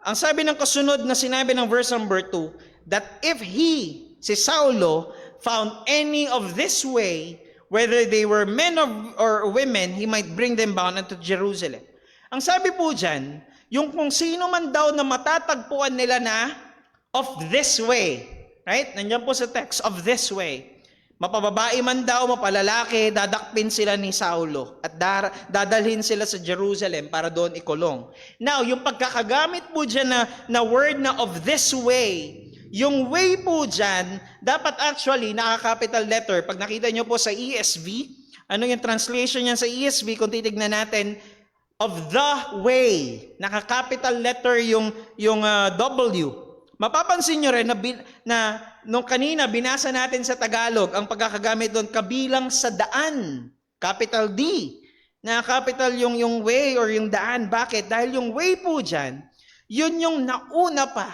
ang sabi ng kasunod na sinabi ng verse number 2, that if he, si Saulo, found any of this way, whether they were men or women, he might bring them bound unto Jerusalem. Ang sabi po diyan, yung kung sino man daw na matatagpuan nila na of this way, right? Nandiyan po sa text, of this way. Mapababae man daw, mapalalaki, dadakpin sila ni Saulo at dadalhin sila sa Jerusalem para doon ikulong. Now, yung pagkakagamit po dyan na word na of this way, yung way po dyan, dapat actually naka-capital letter. Pag nakita nyo po sa ESV, ano yung translation niyan sa ESV, kung titignan natin, of the way, naka-capital letter yung W. Mapapansin nyo rin na nung kanina binasa natin sa Tagalog, ang pagkakagamit doon kabilang sa daan, capital D, na capital yung way or yung daan. Bakit? Dahil yung way po dyan, yun yung nauna pa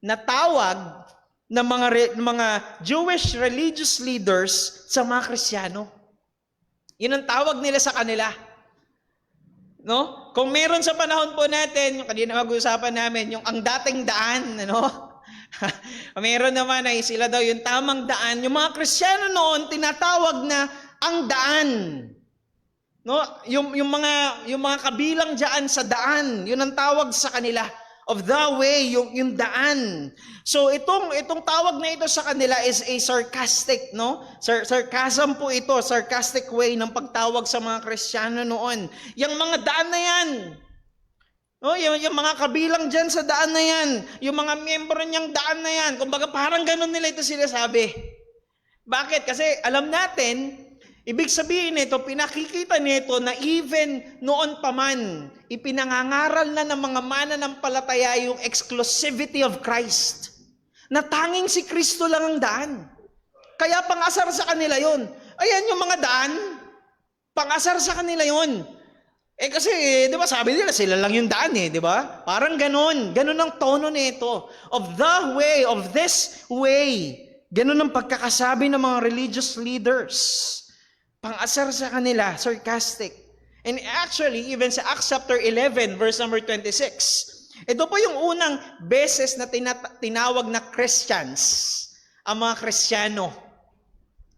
na tawag ng mga Jewish religious leaders sa mga Kristiyano. Yun ang tawag nila sa kanila. No? Kung meron sa panahon po natin, yung kanina mag-uusapan namin, yung ang dating daan, ano? Meron naman ay sila daw yung tamang daan. Yung mga Kristiyano noon, tinatawag na ang daan. No? Yung mga kabilang diyan sa daan, yun ang tawag sa kanila. Of the way, yung daan. So itong tawag na ito sa kanila is a sarcastic, no? Sarcasm po ito, sarcastic way ng pagtawag sa mga Kristiyano noon. Yung mga daan na yan, no? Yung mga kabilang dyan sa daan na yan, yung mga miyembro niyang daan na yan, kumbaga parang ganun nila ito sinasabi. Bakit? Kasi alam natin, ibig sabihin nito, pinakikita nito na even noon pa man, ipinangangaral na ng mga mananampalataya yung exclusivity of Christ. Na tanging si Kristo lang ang daan. Kaya pangasar sa kanila yon. Ayan yung mga daan, pangasar sa kanila yon. Kasi, di ba, sabi nila, sila lang yung daan di ba? Parang ganun ang tono nito. Of the way, of this way. Ganun ang pagkakasabi ng mga religious leaders. Pang-asar sa kanila, sarcastic. And actually, even sa Acts chapter 11, verse number 26, ito po yung unang beses na tinawag na Christians, ang mga Kristiyano.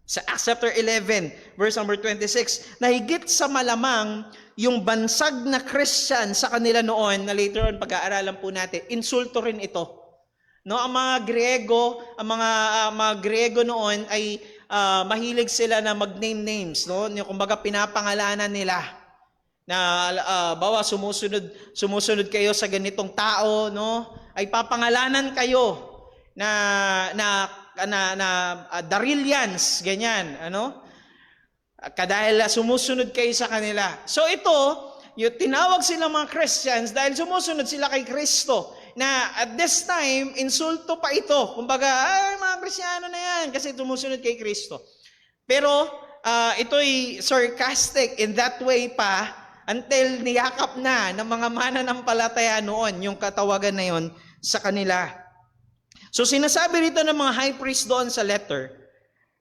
Sa Acts chapter 11, verse number 26, na higit sa malamang yung bansag na Christian sa kanila noon, na later on pag-aaralan po natin, insulto rin ito. No, ang mga Griego noon ay mahilig sila na mag-name names, no? Yung kumbaga pinapangalanan nila na bawa sumusunod kayo sa ganitong tao, no? Ay papangalanan kayo na Darilians, ganyan, ano? Dahil sumusunod kayo sa kanila. So ito, yung tinawag sila mga Christians dahil sumusunod sila kay Kristo. Na at this time, insulto pa ito. Kumbaga, mga Kristiyano na yan kasi tumusunod kay Kristo. Pero ito'y sarcastic in that way pa until niyakap na ng mga mananampalataya noon yung katawagan na yon sa kanila. So sinasabi rito ng mga high priest doon sa letter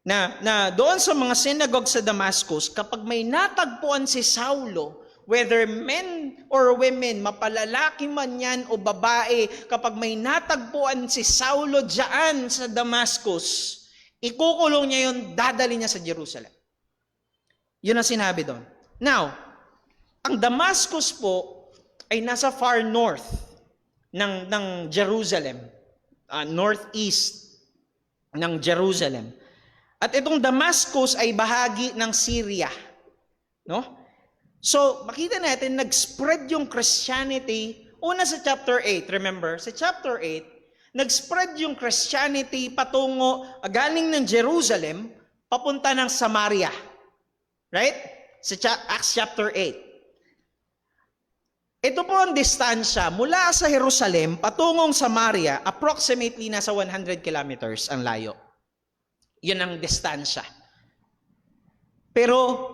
na doon sa mga synagogue sa Damascus, kapag may natagpuan si Saulo, whether men or women, mapalalaki man yan o babae, kapag may natagpuan si Saulo dyan sa Damascus, ikukulong niya yun, dadali niya sa Jerusalem. Yun ang sinabi doon. Now, ang Damascus po ay nasa far north ng Jerusalem, northeast ng Jerusalem. At itong Damascus ay bahagi ng Syria. No? So, makita natin, nag-spread yung Christianity, una sa chapter 8, remember, sa chapter 8, nag-spread yung Christianity patungo, galing ng Jerusalem, papunta ng Samaria. Right? Sa Acts chapter 8. Ito po ang distansya, mula sa Jerusalem, patungong Samaria, approximately nasa 100 kilometers ang layo. Yun ang distansya. Pero,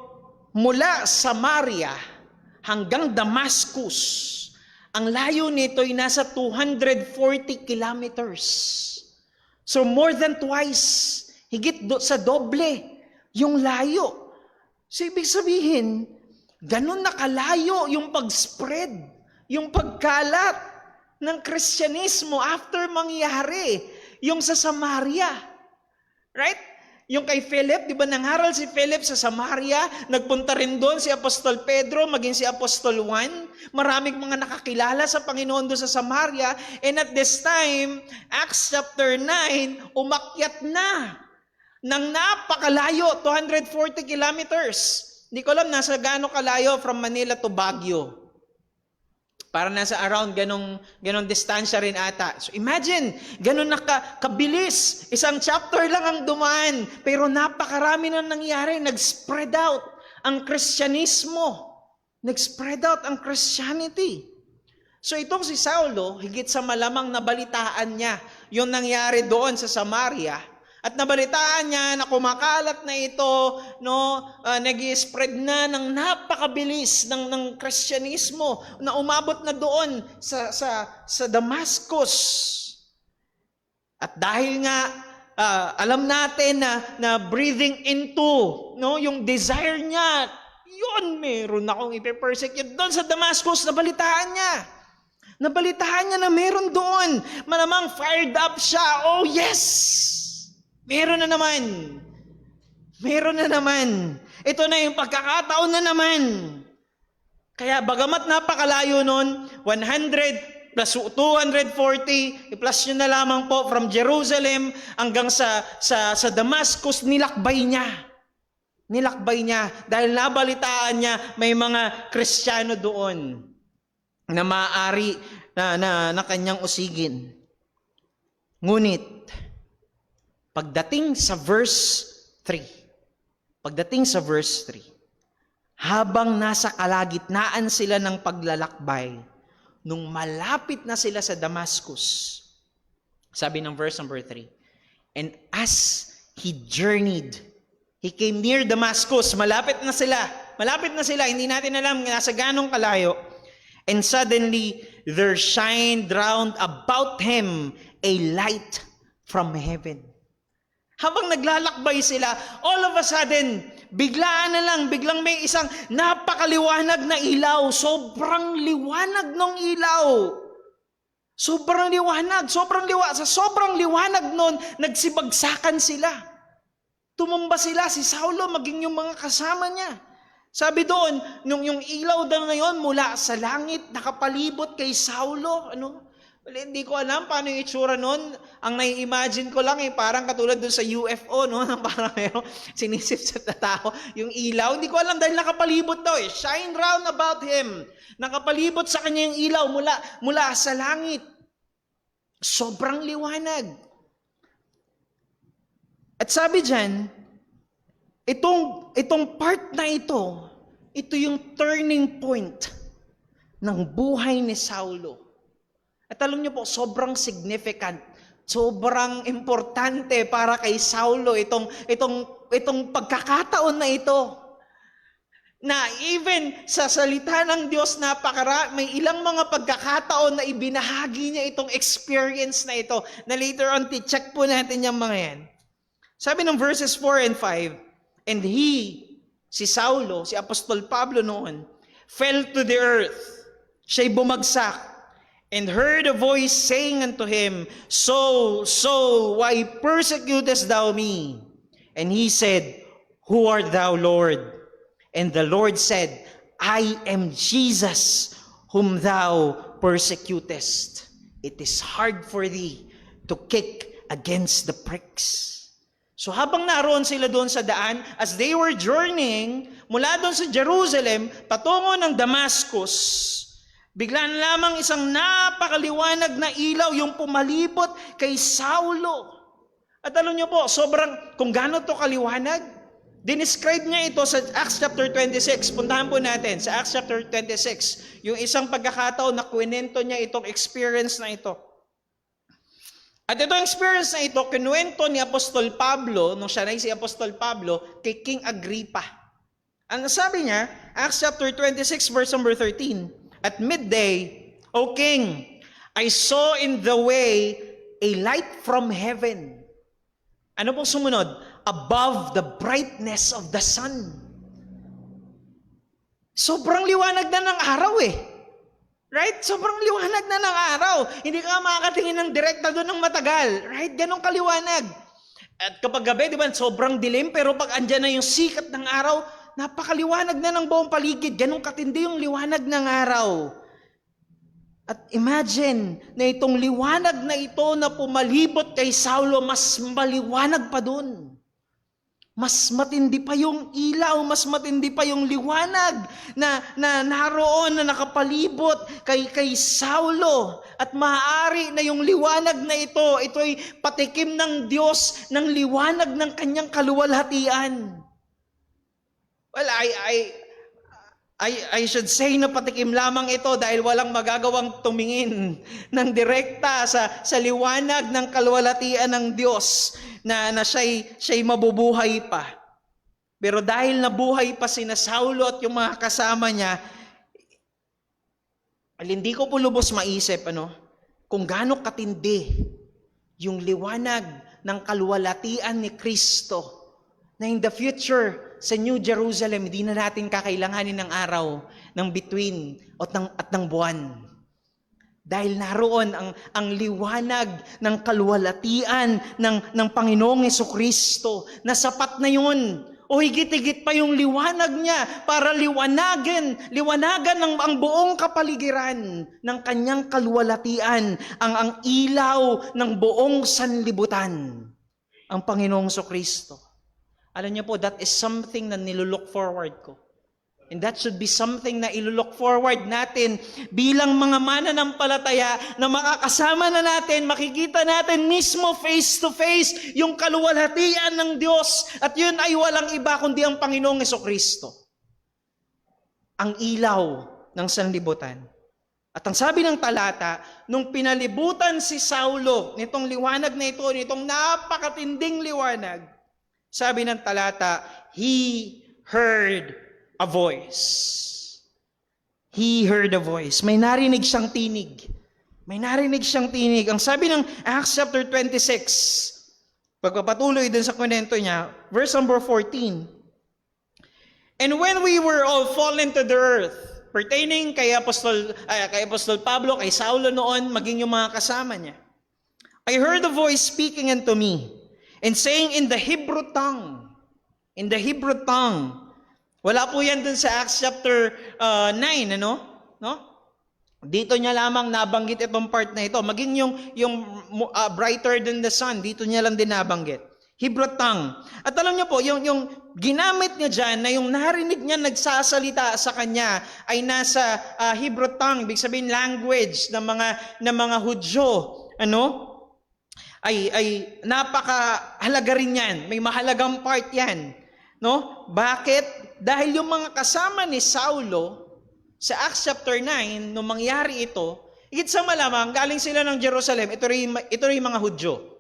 mula Samaria hanggang Damascus, ang layo nito ay nasa 240 kilometers. So more than twice, higit sa doble yung layo. So ibig sabihin, ganun na kalayo yung pag-spread, yung pagkalat ng Kristyanismo after mangyari yung sa Samaria. Right? Yung kay Philip, di ba nangaral si Philip sa Samaria, nagpunta rin doon si Apostol Pedro, maging si Apostol Juan, maraming mga nakakilala sa Panginoon doon sa Samaria, and at this time, Acts chapter 9, umakyat na ng napakalayo, 240 kilometers. Hindi ko alam nasa gaano kalayo from Manila to Baguio. Para nasa around ganong distansya rin ata. So imagine, ganon na kabilis. Isang chapter lang ang dumaan. Pero napakarami na nangyari. Nag-spread out ang Kristyanismo. Nag-spread out ang Christianity. So itong si Saulo, higit sa malamang nabalitaan niya yung nangyari doon sa Samaria. At nabalitaan niya na kumakalat na ito, nag-i-spread na ng napakabilis ng Kristyanismo na umabot na doon sa Damascus. At dahil nga alam natin na breathing into, yung desire niya, Yun, meron akong ipe-persecute doon sa Damascus. Nabalitaan niya. Nabalitaan niya na meron doon. Malamang fired up siya. Oh yes! Meron na naman. Meron na naman. Ito na yung pagkakataon na naman. Kaya bagamat napakalayo nun, 100 plus 240, i-plus nyo na lamang po from Jerusalem hanggang sa Damascus, nilakbay niya. Nilakbay niya dahil nabalitaan niya may mga Kristiyano doon na maaari na kanyang usigin. Ngunit, pagdating sa verse 3, habang nasa kalagitnaan sila ng paglalakbay, nung malapit na sila sa Damascus, sabi ng verse number 3, and as he journeyed, he came near Damascus, malapit na sila, hindi natin alam nasa ganong kalayo, and suddenly there shined round about him a light from heaven. Habang naglalakbay sila, all of a sudden, biglaan may isang napakaliwanag na ilaw. Sobrang liwanag ng ilaw. Sa sobrang liwanag nun, nagsibagsakan sila. Tumumba sila, si Saulo, maging yung mga kasama niya. Sabi doon, nung yung ilaw daw na yun, mula sa langit, nakapalibot kay Saulo, hindi ko alam paano yung itsura nun. Ang nai-imagine ko lang parang katulad dun sa UFO, no? Parang meron sinisip na tao yung ilaw. Hindi ko alam dahil nakapalibot daw Shine round about him. Nakapalibot sa kanya yung ilaw mula sa langit. Sobrang liwanag. At sabi dyan, itong part na ito yung turning point ng buhay ni Saulo. At alam niyo po, sobrang significant, sobrang importante para kay Saulo itong pagkakataon na ito. Na even sa salita ng Diyos, may ilang mga pagkakataon na ibinahagi niya itong experience na ito, na later on, check po natin yung mga yan. Sabi ng verses 4 and 5, and si Saulo, si Apostol Pablo noon, fell to the earth. Siya'y bumagsak. And heard a voice saying unto him, So, why persecutest thou me? And he said, Who art thou, Lord? And the Lord said, I am Jesus, whom thou persecutest. It is hard for thee to kick against the pricks. So habang naroon sila doon sa daan, as they were journeying, mula doon sa Jerusalem, patungo ng Damascus, bigla na lamang isang napakaliwanag na ilaw yung pumalibot kay Saulo. At alam niyo po, kung gaano to kaliwanag, dinescribe niya ito sa Acts chapter 26. Puntahan po natin sa Acts chapter 26, yung isang pagkakataon na kwento niya itong experience na ito. At itong experience na ito, kinuwento ni Apostol Pablo, nung siya na si Apostol Pablo, kay King Agrippa. Ang sabi niya, Acts chapter 26, verse number 13, At midday, O King, I saw in the way a light from heaven. Ano pong sumunod? Above the brightness of the sun. Sobrang liwanag na ng araw Right? Sobrang liwanag na ng araw. Hindi ka makakatingin ng direkta doon ng matagal. Right? Ganong kaliwanag. At kapag gabi, di ba, sobrang dilim, pero pag andyan na yung sikat ng araw, napakaliwanag na ng buong paligid. Ganong katindi yung liwanag ng araw. At imagine na itong liwanag na ito na pumalibot kay Saulo, mas maliwanag pa dun. Mas matindi pa yung ilaw, mas matindi pa yung liwanag na naroon na nakapalibot kay Saulo. At maaari na yung liwanag na ito'y patikim ng Diyos ng liwanag ng kanyang kaluwalhatian. Well, I should say na patikim lamang ito dahil walang magagawang tumingin ng direkta sa liwanag ng kaluwalhatian ng Diyos na siya'y mabubuhay pa. Pero dahil nabuhay pa sina Saulo at yung mga kasama niya, hindi ko po lubos maisip kung gaano katindi yung liwanag ng kaluwalhatian ni Kristo na in the future sa New Jerusalem, hindi na natin kakailanganin ng araw, ng bituin at ng buwan. Dahil naroon ang liwanag ng kaluwalhatian ng Panginoong Hesukristo na sapat na yun. O higit-higit pa yung liwanag niya para liwanagan ang buong kapaligiran ng kanyang kaluwalhatian, ang ilaw ng buong sanlibutan, ang Panginoong Hesukristo. Alam niyo po, that is something na nilulook forward ko. And that should be something na ilulook forward natin bilang mga mananampalataya na makakasama na natin, makikita natin mismo face to face yung kaluwalhatian ng Diyos. At yun ay walang iba kundi ang Panginoong Hesukristo. Ang ilaw ng sanlibutan. At ang sabi ng talata, nung pinalibutan si Saulo nitong liwanag na ito, nitong napakatinding liwanag, sabi ng talata, he heard a voice. He heard a voice. May narinig siyang tinig. May narinig siyang tinig. Ang sabi ng Acts chapter 26, pagpapatuloy din sa kwento niya, verse number 14. And when we were all fallen to the earth, pertaining kay Apostol Pablo, kay Saulo noon, maging yung mga kasama niya, I heard a voice speaking unto me, and saying in the Hebrew tongue, wala po yan dun sa Acts chapter 9, ano? No? Dito niya lamang nabanggit itong part na ito. Maging yung brighter than the sun, dito niya lang din nabanggit. Hebrew tongue. At alam niyo po, yung ginamit niya dyan, na yung narinig niya nagsasalita sa kanya, ay nasa Hebrew tongue, ibig sabihin language ng mga Hudyo. Ano? Ay napakahalaga rin yan. May mahalagang part yan. No? Bakit? Dahil yung mga kasama ni Saulo sa Acts chapter 9, nung mangyari ito, higit sa malamang, galing sila ng Jerusalem, ito rin mga Hudyo.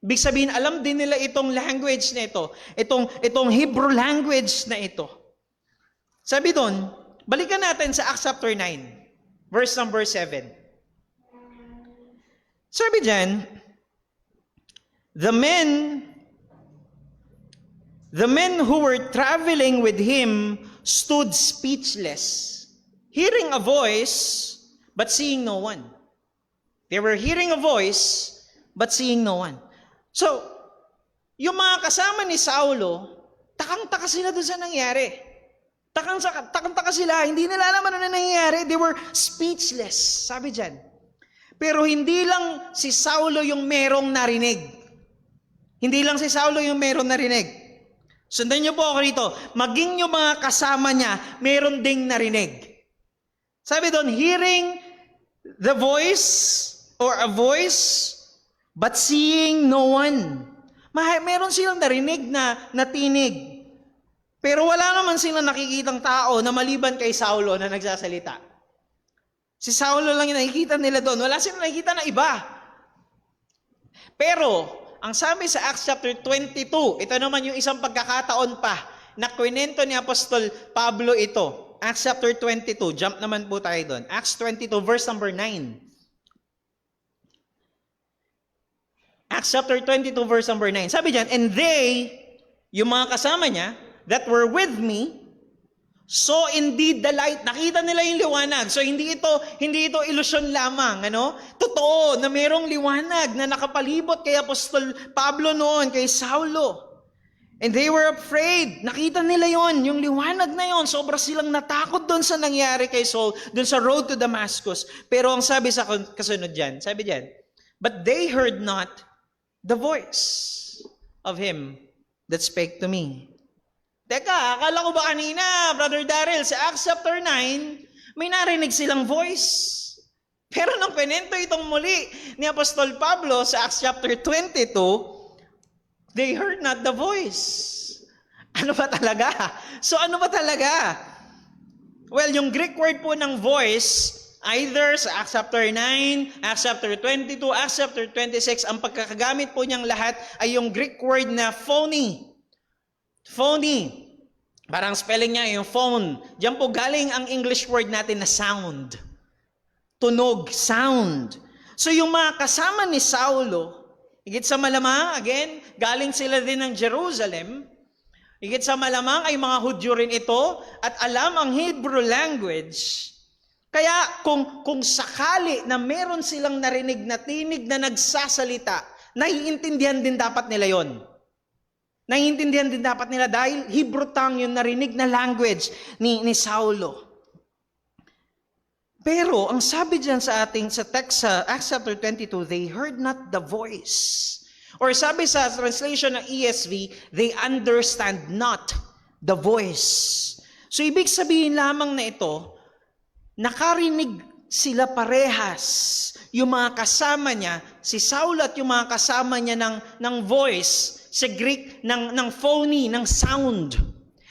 Ibig sabihin, alam din nila itong language na ito, itong Hebrew language na ito. Sabi doon, balikan natin sa Acts chapter 9, verse number 7. Sabi dyan, the men who were traveling with him stood speechless, hearing a voice, but seeing no one. They were hearing a voice, but seeing no one. So, yung mga kasama ni Saulo, takang-taka sila doon sa nangyari. Takang-taka sila, hindi nila alam ano na nangyayari. They were speechless, sabi dyan. Pero hindi lang si Saulo yung merong narinig. Hindi lang si Saulo yung merong narinig. Sundan niyo po ako rito, maging yung mga kasama niya, meron ding narinig. Sabi doon, hearing the voice or a voice, but seeing no one. Meron silang narinig na tinig. Pero wala naman silang nakikitang tao na maliban kay Saulo na nagsasalita. Si Saulo lang yung nakikita nila doon. Wala silang nakikita na iba. Pero, ang sabi sa Acts chapter 22, ito naman yung isang pagkakataon pa na kwento ni Apostol Pablo ito. Acts chapter 22, jump naman po tayo doon. Acts 22 verse number 9. Acts chapter 22 verse number 9. Sabi diyan, and they, yung mga kasama niya, that were with me, saw indeed the light. Nakita nila yung liwanag. So hindi ito ilusyon lamang, ano? Totoo na mayroong liwanag na nakapalibot kay Apostol Pablo noon, kay Saulo. And they were afraid. Nakita nila yon, yung liwanag na yon. Sobra silang natakot doon sa nangyari kay Saul, doon sa road to Damascus. Pero ang sabi sa kasunod diyan, sabi diyan, but they heard not the voice of him that spake to me. Teka, akala ko ba kanina, Brother Daryl, sa Acts chapter 9, may narinig silang voice. Pero nung pinento itong muli ni Apostol Pablo sa Acts chapter 22, they heard not the voice. Ano ba talaga? So ano ba talaga? Well, yung Greek word po ng voice, either sa Acts chapter 9, Acts chapter 22, Acts chapter 26, ang pagkakagamit po niyang lahat ay yung Greek word na phony. Phony. Parang spelling niya yung phone. Diyan po galing ang English word natin na sound. Tunog, sound. So yung mga kasama ni Saulo, higit sa malamang, again, galing sila din ng Jerusalem, Higit sa malamang ay mga Hudyo rin ito at alam ang Hebrew language. Kaya kung sakali na meron silang narinig na tinig na nagsasalita, naiintindihan din dapat nila yon. Naiintindihan din dapat nila dahil Hebrew tongue yung narinig na language ni Saulo. Pero ang sabi diyan sa text sa Acts chapter 22, they heard not the voice. Or sabi sa translation ng ESV, they understand not the voice. So ibig sabihin lamang na ito, nakarinig sila parehas, yung mga kasama niya, si Saulo at yung mga kasama niya ng voice, sa Greek, ng phony, ng sound.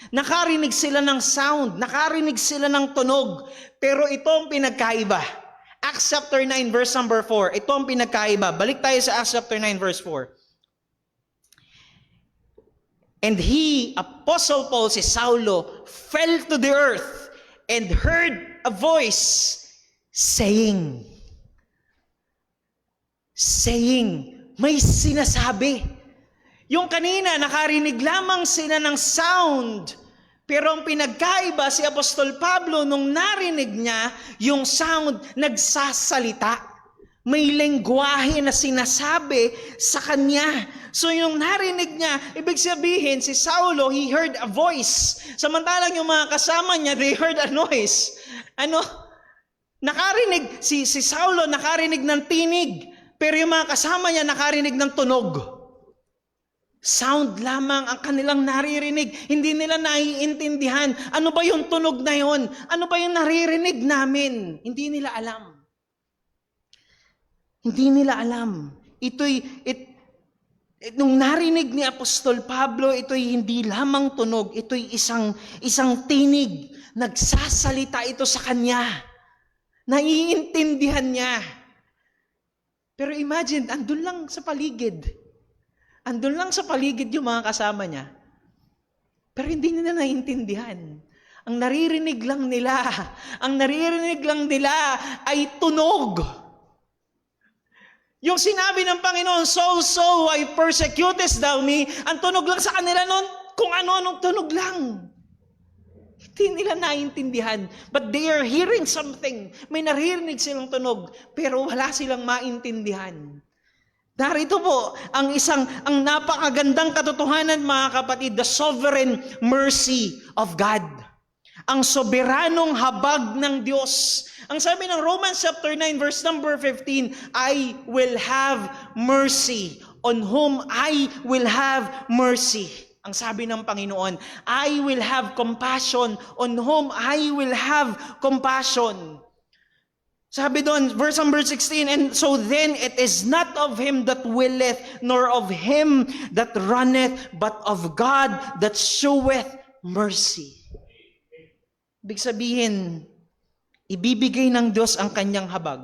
Nakarinig sila ng sound, nakarinig sila ng tunog, pero ito ang pinagkaiba. Acts chapter 9 verse number 4, ito ang pinagkaiba. Balik tayo sa Acts chapter 9 verse 4. And he, Apostle Paul, si Saulo, fell to the earth and heard a voice saying, may sinasabi. Yung kanina, nakarinig lamang sila ng sound. Pero ang pinagkaiba si Apostol Pablo, nung narinig niya, yung sound, nagsasalita. May lengguwahe na sinasabi sa kanya. So yung narinig niya, ibig sabihin, si Saulo, he heard a voice. Samantalang yung mga kasama niya, they heard a noise. Nakarinig, si Saulo nakarinig ng tinig, pero yung mga kasama niya nakarinig ng tunog. Sound lamang ang kanilang naririnig. Hindi nila naiintindihan. Ano ba yung tunog na yon? Ano ba yung naririnig namin? Hindi nila alam. Hindi nila alam. Nung narinig ni Apostol Pablo, ito'y hindi lamang tunog. Ito'y isang tinig. Nagsasalita ito sa kanya. Naiintindihan niya. Pero imagine, andun lang sa paligid. Andun lang sa paligid yung mga kasama niya. Pero hindi nila naiintindihan. Ang naririnig lang nila ay tunog. Yung sinabi ng Panginoon, so, why persecutest thou me? Ang tunog lang sa kanila nun, kung ano-anong tunog lang. Hindi nila naiintindihan. But they are hearing something. May naririnig silang tunog, pero wala silang maintindihan. Narito po ang napakagandang katotohanan, mga kapatid, the sovereign mercy of God. Ang soberanong habag ng Diyos. Ang sabi ng Romans chapter 9 verse number 15, I will have mercy on whom I will have mercy. Ang sabi ng Panginoon, I will have compassion on whom I will have compassion. Sabi doon, verse number 16, and so then it is not of him that willeth, nor of him that runneth, but of God that showeth mercy. Ibig sabihin, ibibigay ng Diyos ang kanyang habag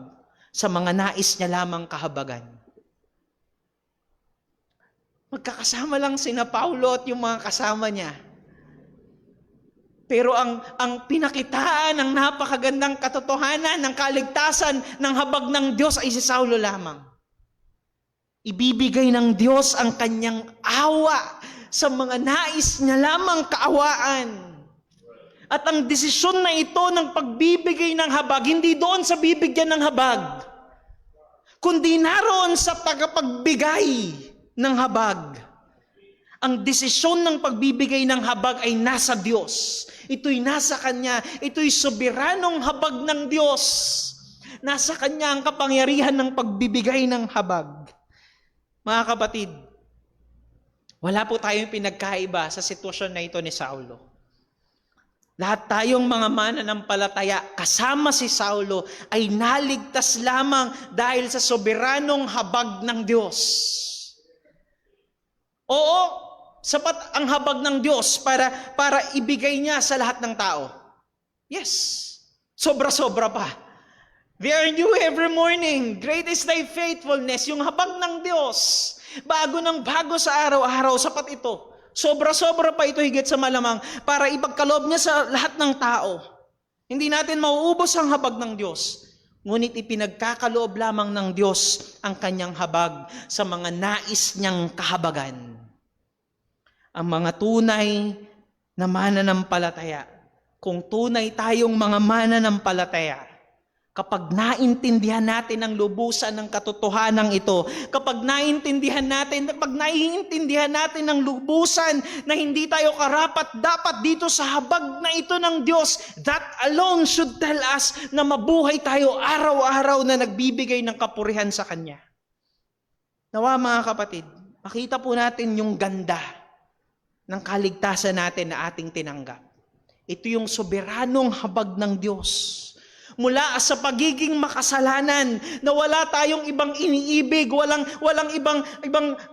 sa mga nais niya lamang kahabagan. Magkakasama lang sina Paulo at yung mga kasama niya. Pero ang pinakitaan ng napakagandang katotohanan ng kaligtasan ng habag ng Diyos ay si Saulo lamang. Ibibigay ng Diyos ang kanyang awa sa mga nais niya lamang kaawaan. At ang desisyon na ito ng pagbibigay ng habag, hindi doon sa bibigyan ng habag, kundi naroon sa tagapagbigay ng habag. Ang desisyon ng pagbibigay ng habag ay nasa Diyos. Ito'y nasa Kanya. Ito'y soberanong habag ng Diyos. Nasa Kanya ang kapangyarihan ng pagbibigay ng habag. Mga kapatid, wala po tayong pinagkaiba sa sitwasyon na ito ni Saulo. Lahat tayong mga mananampalataya, kasama si Saulo, ay naligtas lamang dahil sa soberanong habag ng Diyos. Oo, sapat ang habag ng Diyos para ibigay niya sa lahat ng tao. Yes, sobra-sobra pa. They are new every morning. Great is thy faithfulness. Yung habag ng Diyos, bago ng bago sa araw-araw, sapat ito. Sobra-sobra pa ito higit sa malamang para ipagkaloob niya sa lahat ng tao. Hindi natin mauubos ang habag ng Diyos. Ngunit ipinagkakaloob lamang ng Diyos ang kanyang habag sa mga nais niyang kahabagan. ang mga tunay na mananampalataya. Kung tunay tayong mga mananampalataya, kapag naintindihan natin ang lubusan ng katotohanan ito, kapag naiintindihan natin ng lubusan na hindi tayo karapat-dapat dito sa habag na ito ng Diyos, that alone should tell us na mabuhay tayo araw-araw na nagbibigay ng kapurihan sa Kanya. Nawa mga kapatid, makita po natin yung ganda ng kaligtasan natin na ating tinanggap. Ito yung soberanong habag ng Diyos. Mula sa pagiging makasalanan na wala tayong ibang iniibig, walang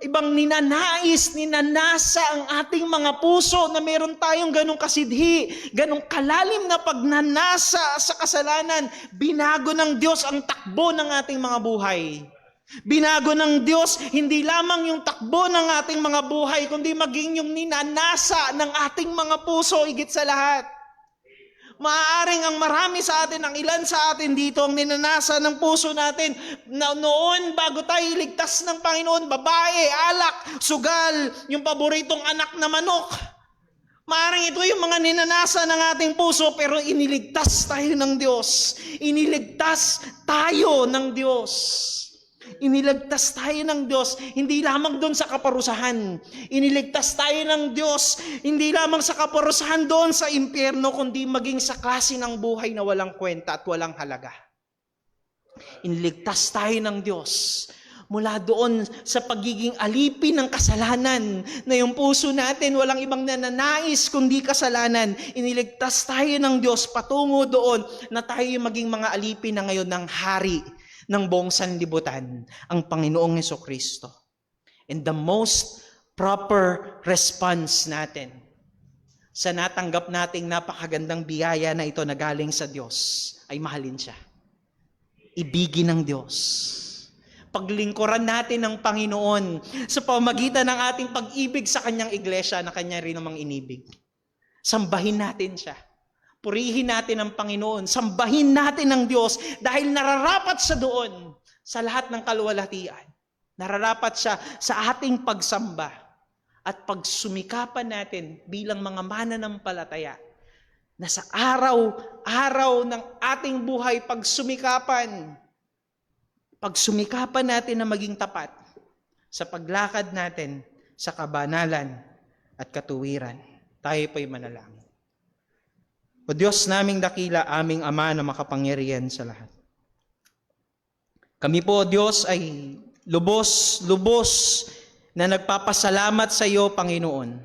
ibang ninanasa ang ating mga puso na meron tayong ganong kasidhi, ganong kalalim na pagnanasa sa kasalanan. Binago ng Diyos ang takbo ng ating mga buhay. Binago ng Diyos hindi lamang yung takbo ng ating mga buhay, kundi maging yung ninanasa ng ating mga puso higit sa lahat. Maaaring ang marami sa atin, ang ilan sa atin dito, ang ninanasa ng puso natin na noon bago tayo iligtas ng Panginoon, babae, alak, sugal, yung paboritong anak na manok. Maaaring ito yung mga ninanasa ng ating puso, pero iniligtas tayo ng Diyos. Iniligtas tayo ng Diyos. Iniligtas tayo ng Diyos, hindi lamang doon sa kaparusahan. Iniligtas tayo ng Diyos, hindi lamang sa kaparusahan doon sa impyerno, kundi maging sa klase ng buhay na walang kwenta at walang halaga. Iniligtas tayo ng Diyos mula doon sa pagiging alipin ng kasalanan, na yung puso natin walang ibang nananais kundi kasalanan. Iniligtas tayo ng Diyos patungo doon na tayo maging mga alipin na ngayon ng hari ng buong sanlibutan, ang Panginoong Hesukristo. And the most proper response natin sa natanggap nating napakagandang biyaya na ito na galing sa Diyos ay mahalin siya. Ibigin ng Diyos. Paglingkuran natin ng Panginoon sa pamagitan ng ating pag-ibig sa Kanyang iglesia na Kanya rin namang inibig. Sambahin natin siya. Purihin natin ang Panginoon, sambahin natin ang Diyos dahil nararapat siya doon sa lahat ng kaluwalhatian. Nararapat siya sa ating pagsamba at pagsumikapan natin bilang mga mananampalataya na sa araw-araw ng ating buhay pagsumikapan natin na maging tapat sa paglakad natin sa kabanalan at katuwiran. Tayo po'y manalangin. O Diyos naming dakila, aming Ama na makapangyarihan sa lahat. Kami po, Diyos, ay lubos na nagpapasalamat sa iyo, Panginoon,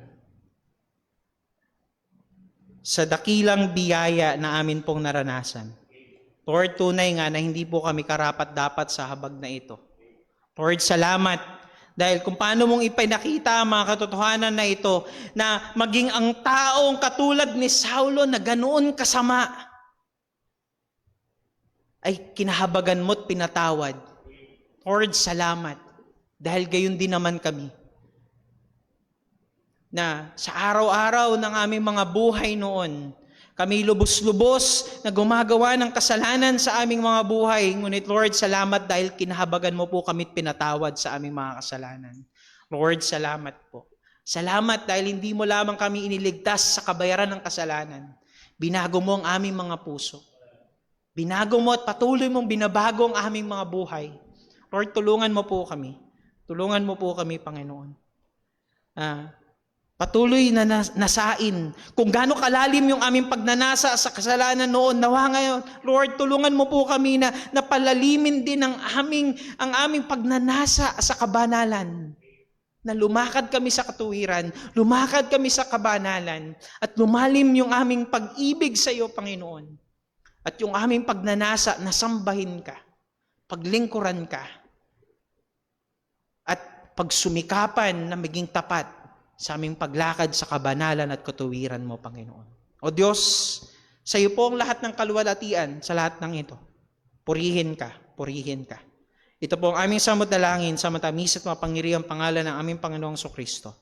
sa dakilang biyaya na amin pong naranasan. Lord, tunay nga na hindi po kami karapat-dapat sa habag na ito. Lord, salamat. Dahil kung paano mong ipinakita ang mga katotohanan na ito, na maging ang taong katulad ni Saulo na ganoon kasama, ay kinahabagan mo't pinatawad. Lord, salamat. Dahil gayon din naman kami. Na sa araw-araw ng aming mga buhay noon, kami lubos-lubos na gumagawa ng kasalanan sa aming mga buhay. Ngunit Lord, salamat dahil kinahabagan mo po kami't pinatawad sa aming mga kasalanan. Lord, salamat po. Salamat dahil hindi mo lamang kami iniligtas sa kabayaran ng kasalanan. Binago mo ang aming mga puso. Binago mo at patuloy mong binabago ang aming mga buhay. Lord, tulungan mo po kami. Tulungan mo po kami, Panginoon. Patuloy na nasain kung gaano kalalim yung aming pagnanasa sa kasalanan noon. Nawa ngayon, Lord, tulungan mo po kami na napalalimin din ang aming pagnanasa sa kabanalan. Na lumakad kami sa katuwiran, lumakad kami sa kabanalan, at lumalim yung aming pag-ibig sa iyo, Panginoon. At yung aming pagnanasa na sambahin ka, paglingkuran ka, at pagsumikapan na maging tapat sa aming paglakad sa kabanalan at katuwiran mo, Panginoon. O Diyos, sa iyo po ang lahat ng kaluwalhatian sa lahat ng ito. Purihin ka, purihin ka. Ito po ang aming samot-dalangin sa matamis at mapangyarihang pangalan ng aming Panginoong Jesucristo.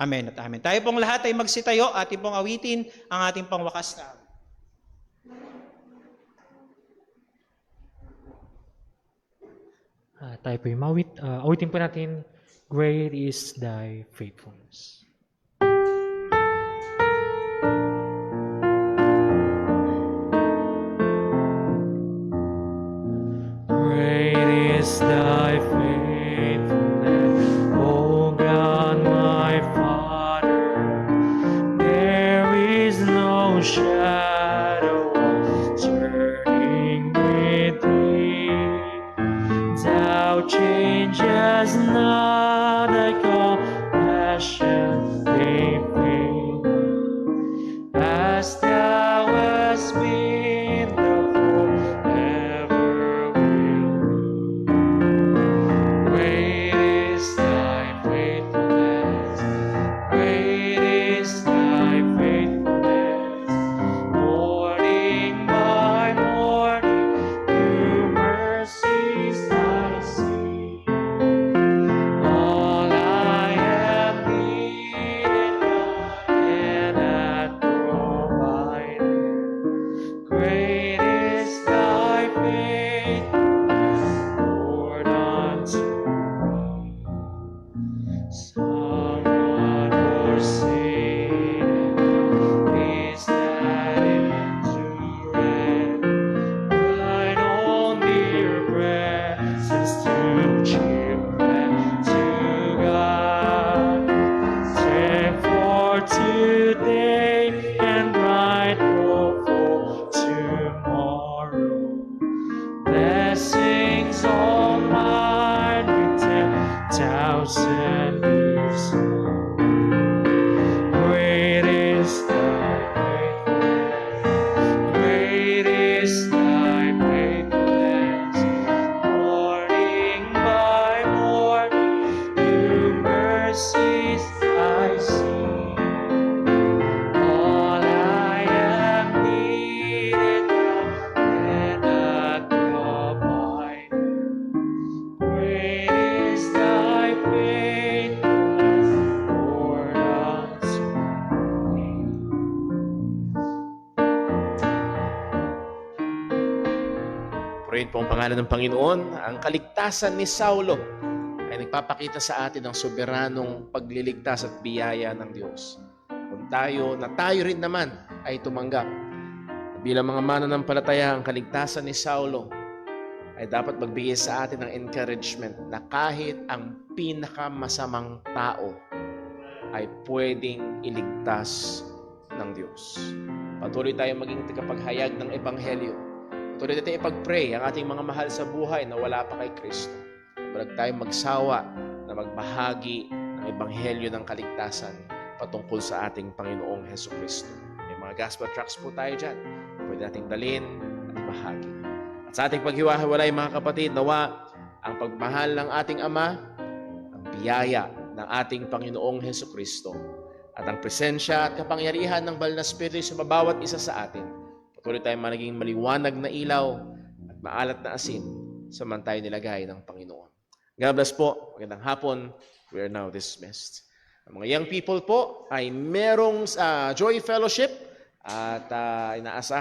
Amen at amen. Tayo pong lahat ay magsitayo at pong awitin ang ating pangwakas na. Tayo po'y mawit. Awitin po natin, Great is thy faithfulness. is thy faithfulness, O God my Father? There is no shadow of turning with thee. Thou changes not, thy compassion they fail. As thou hast been, thou forever will be. Great is thy faithfulness, great is thy faithfulness. Morning by morning, new mercies I see. All I have needed, God hath provided. Great is thy faithfulness, Lord, unto me. Somewhat forsaken is that endureth, thine own dear presence to cheer and to God. Take for today and bright hope for tomorrow. Blessings all mine with 10,000 years. Great is thy faithfulness, great is thy faithfulness. Morning by morning, new mercies I see. All I have needed, God cannot provide. Great is thy faithfulness, Lord, unto me. Purihin po ang pangalan ng Panginoon. Ang kaligtasan ni Saulo ay nagpapakita sa atin ng soberanong pagliligtas at biyaya ng Diyos. Kung tayo rin naman ay tumanggap. Bilang mga mananampalataya, ang kaligtasan ni Saulo ay dapat magbigay sa atin ng encouragement na kahit ang pinakamasamang tao ay pwedeng iligtas ng Diyos. Patuloy tayong maging tagapaghayag ng Ebanghelyo. Patuloy natin ipag-pray ang ating mga mahal sa buhay na wala pa kay Kristo. Huwag tayong magsawa na magbahagi ng Ebanghelyo ng kaligtasan patungkol sa ating Panginoong Hesus Kristo. May mga gospel tracts po tayo dyan. Pwede nating dalhin at bahagi. At sa ating paghiwa-hiwalay, mga kapatid, nawa ang pagmahal ng ating Ama, ang biyaya ng ating Panginoong Hesus Kristo, at ang presensya at kapangyarihan ng Banal na Espiritu sa bawat isa sa atin. Patuloy tayong maging maliwanag na ilaw at maalat na asin sa man tayo nilagay ng Panginoon. God bless po. Magandang hapon. We are now dismissed. Ang mga young people po ay merong Joy Fellowship at inaasahan